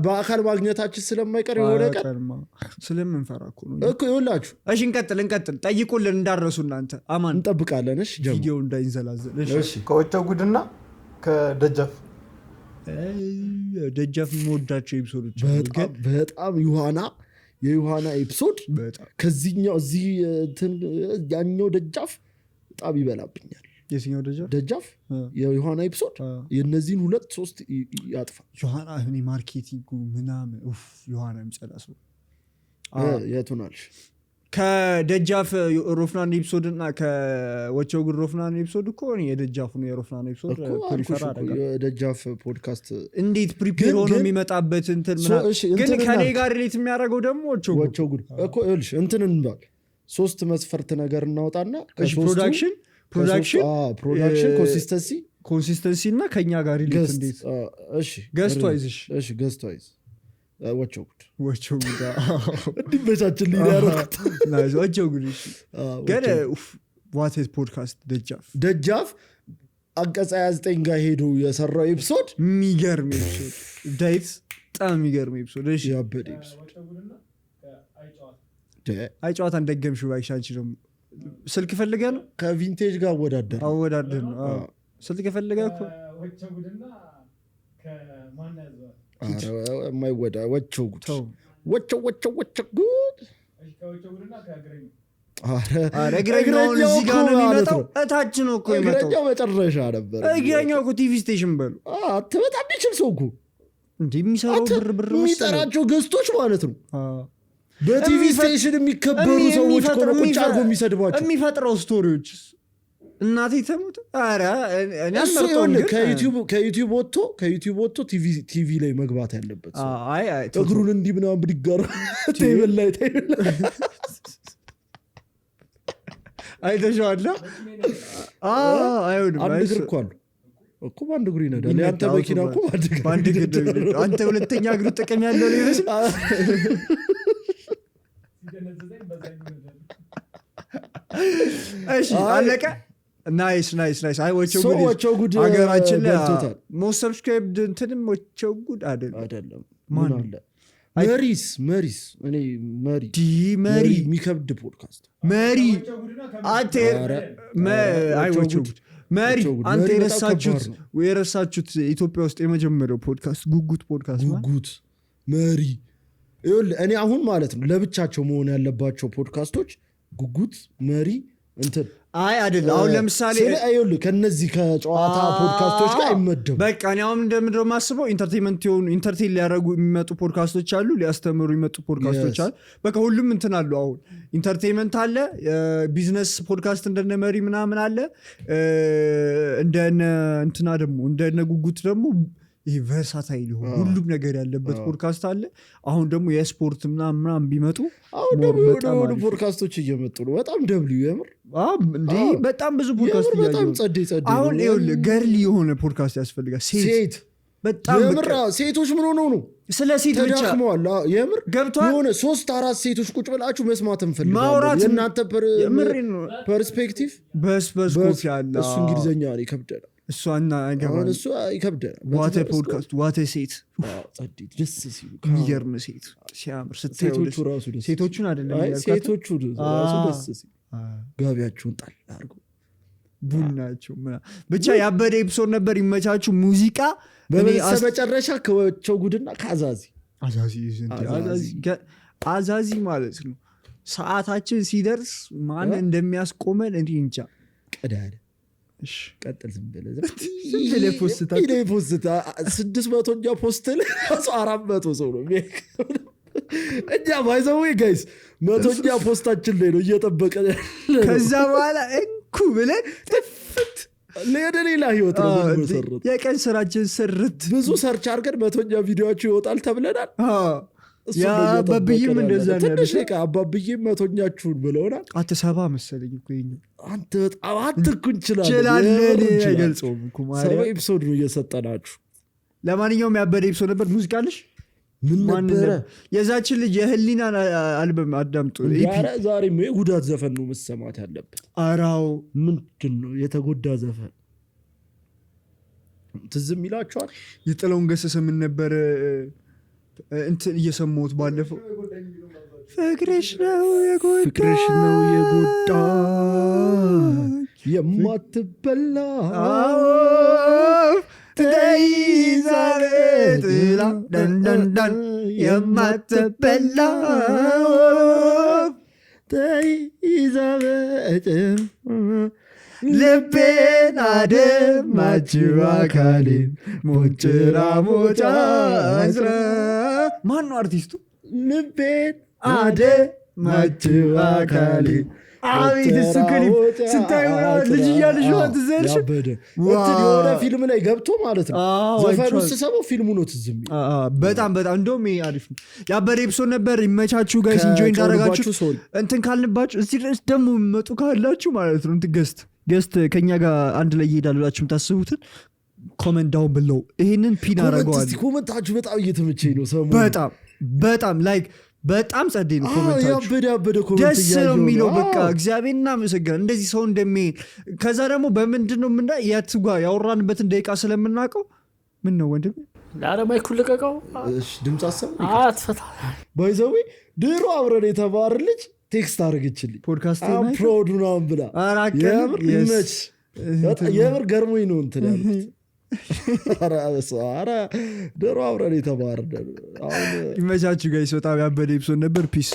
በአካል ማግኘታችን ስለማይቀር የሆነ ቀን ስለምንፈራ እኮ ይኸውላችሁ እሺ እንቀጥል ጠይቁልን እንዳረሱ እናንተ አማን እንጠብቃለን እሺ ቪዲዮ እንዳይንዘላዘል እሺ ከወቸው ጉድና ከደጃፍ የምወዳቸው ኤፒሶዶች በጣም የዮሐና ኤፒሶድ ከዚህኛው እዚህ ያኛው ደጃፍ በጣም ይበላብኛል የትኛው ደጃፍ የዮሐና ኤፒሶድ የነዚህን 2-3 ያጥፋ ዮሐና እኔ ማርኬቲንጉ ምናምን ዮሐና የሚጸዳ ሰው የቱናልሽ ከደጃፍ ሮፍናን ኤፒሶድ እና ከወቸው ግን ሮፍናን ኤፒሶድ እኮ የደጃፉ ነው የሮፍናን ኤፒሶድ ፕሪፈር አደረጋ የደጃፍ ፖድካስት እንዴት ፕሪፔር ሆኖ የሚመጣበት እንትን ግን ከኔ ጋር ሪሌት የሚያደርገው ደግሞ ወቸው ጉድ እኮ ይኸውልሽ እንትን እንባል 3 መስፈርት ነገር እናውጣና ፕሮዳክሽን ኮንሲስተንሲ እና ከኛ ጋር ሪሌት እንዴት ገስት ዋይዝ ወቸው ጉድ እንዲመቻችን ሊያረኩት ወቸው ጉድ ግን ዋቴት ፖድካስት ደጃፍ አንቀጽ 29 ጋር ሄዶ የሰራው ኤፒሶድ የሚገርም ኤፒሶድ ዳይት በጣም የሚገርም ኤፒሶድ ያበደ ኤፒሶድ አይ ጨዋታ እንደገምሽው ባይሻ አንቺ ደግሞ ስልክ ፈልገ ነው ከቪንቴጅ ጋር አወዳደር ነው ስልክ ፈልገ እኮ የማይወዳ ወቸው ጉድ እግረኛውን እዚህ ጋር ነው የሚመጣው እታች ነው እኮ እግረኛው መጨረሻ ነበር እግረኛው እኮ ቲቪ ስቴሽን በሉ በጣም የሚችል ሰው እኮ እንዲህ የሚሰራው ብር የሚጠራቸው ገስቶች ማለት ነው በቲቪ ስቴሽን የሚከበሩ ሰዎች ቁጭ አድርጎ የሚሰድቧቸው የሚፈጥረው ስቶሪዎች እናቴ ተሞት ከዩቲዩብ ወጥቶ ቲቪ ላይ መግባት ያለበት እግሩን እንዲህ ምናምን ብድጋር ቴብል ላይ አይተሸዋለ አይሆንም አንድ እግር እኮ አሉ እኮ በአንድ እግሩ ይነዳል ያንተ መኪና እኮ በአንድ እግር አንተ ሁለተኛ እግሩ ጥቅም ያለው ነው ይመስል እሺ አለቀ ናይስ አይ ወቸው ጉድ ሀገራችን ላይ ሞስት ሰብስክራይብድ እንትንም ወቸው ጉድ አይደለም ማን አለ መሪስ እኔ መሪ የሚከብድ ፖድካስት መሪ መሪ አንተ የረሳችሁት ኢትዮጵያ ውስጥ የመጀመሪያው ፖድካስት ጉጉት መሪ እኔ አሁን ማለት ነው ለብቻቸው መሆን ያለባቸው ፖድካስቶች ጉጉት መሪ እንትን አይ አይደል አሁን ለምሳሌ ከነዚህ ከጨዋታ ፖድካስቶች ጋር አይመደቡ በቃ እኔ አሁን እንደምንድነው ማስበው ኢንተርቴን ሊያደርጉ የሚመጡ ፖድካስቶች አሉ ሊያስተምሩ የሚመጡ ፖድካስቶች አሉ በቃ ሁሉም እንትን አሉ አሁን ኢንተርቴንመንት አለ ቢዝነስ ፖድካስት እንደነ መሪ ምናምን አለ እንደነ እንትና ደግሞ እንደነ ጉጉት ደግሞ ይሄ ቨርሳታይል ይሆን ሁሉም ነገር ያለበት ፖድካስት አለ አሁን ደግሞ የስፖርት ምናምን ቢመጡ አሁን ደግሞ ፖድካስቶች እየመጡ ነው በጣም ደብሊው የምር እንዴ በጣም ብዙ ፖድካስት በጣም ጸደይ አሁን ይኸውልህ ገርሊ የሆነ ፖድካስት ያስፈልጋል ሴት በጣም የምር ሴቶች ምን ሆነው ነው ስለ ሴት ብቻ ተዳክመዋል የምር ገብቷል የሆነ 3-4 ሴቶች ቁጭ ብላችሁ መስማት እንፈልጋለን የእናንተ ፐርስፔክቲቭ በስኮፍ ያለ እሱ እንግሊዘኛ ነው ይከብዳል እሷና አይገባም እሱ ይከብዳል ዋቴ ፖድካስት ዋቴ ሴት ጸደይ ደስ ሲሉ የሚገርም ሴት ሲያምር ሴቶቹ ራሱ ደስ ሴቶቹን አይደለም ሴቶቹ ራሱ ደስ ሲሉ ጋቢያችሁን ጣል አድርጉ ቡናቸው ብቻ ያበደ ኤፒሶድ ነበር ይመቻችሁ ሙዚቃ በመጨረሻ ከወቸው ጉድና አዛዚ ማለት ነው ሰዓታችን ሲደርስ ማን እንደሚያስቆመን እንጂ እንጃ ቀዳለ እሺ ቀጥል ዝም ብለህ ፖስታ 600ኛ ፖስት ላይ 400 ሰው ነው እኛ ባይዘው ጋይስ 100ኛ ፖስታችን ላይ ነው እየጠበቀ ከዛ በኋላ እንኩ ብለን ጥፍት ሌላ ህይወት ነው የምንሰሩት የቀን ስራችን ስርት ብዙ ሰርች አድርገን 100ኛ ቪዲዮአችሁ ይወጣል ተብለናል ያ አባብዬም እንደዛ ነው ትንሽ አባብዬም 100ኛችሁን ብለውናል አትሰባ መሰለኝ እኮ ይሄኛው አንተ በጣም አትኩን ይችላል አይገልጸውም እኮ ማለት ሰው ኤፒሶድ ነው እየሰጠናችሁ ለማንኛውም ያበደ ኤፒሶድ ነበር ሙዚቃ አለሽ ምን ነበረ የዛችን ልጅ የህሊና አልበም አዳምጡ ዛሬ የጉዳት ዘፈን ነው መሰማት ያለበት አራው ምንድን ነው የተጎዳ ዘፈን ትዝም ይላችኋል የጥለውን ገሰሰ ምን ነበር እንትን እየሰማሁት ባለፈው ፍቅርሽ ነው የጎዳ የማትበላ ተይዛቤት ደንደንደን የማትበላ ተይዛቤት ልቤን አደማችው አካሌን ሞጭራ ሞጫ ማን ነው አርቲስቱ ልቤን አደማችው አካሌን አቤት እሱ ክሊፕ ስታዩ ልጅ እያለሽ ትዘልሽ የሆነ ፊልም ላይ ገብቶ ማለት ነው ዘፈኑ ስሰማው ፊልሙ ነው ትዝም በጣም እንደውም አሪፍ ነው ያበደ ኤፒሶድ ነበር ይመቻችሁ ጋይስ ኢንጆይ እንዳደረጋችሁ እንትን ካልንባችሁ እዚህ ድረስ ደግሞ መጡ ካላችሁ ማለት ነው እንትን ገስት ከኛ ጋር አንድ ላይ ይሄዳል ብላችሁ የምታስቡትን ኮመንት ዳውን ብለው ይሄንን ፒን አደረገዋለሁ ኮመንታችሁ በጣም እየተመቸኝ ነው በጣም ላይክ በጣም ጸዴ ነው ኮሜንታችሁ ደስ ነው የሚለው በቃ እግዚአብሔር እናመሰግናለን እንደዚህ ሰው እንደሚሄድ ከዛ ደግሞ በምንድን ነው ምንዳ ያትጓ ያወራንበትን ደቂቃ ስለምናውቀው ምን ነው ወንድም ለአረማይ ኩልቀቀው ድምፅ አሰብ አትፈታ ባይዘዌ ድሮ አብረን የተባር ልጅ ቴክስት አድርገችልኝ ፖድካስት ፕሮዱናም ብላ የምር ገርሞኝ ነው እንትን ያሉት ድሮ አብረን የተባር ይመቻችሁ ጋይስ በጣም ያበደ ኤፒሶድ ነበር ፒስ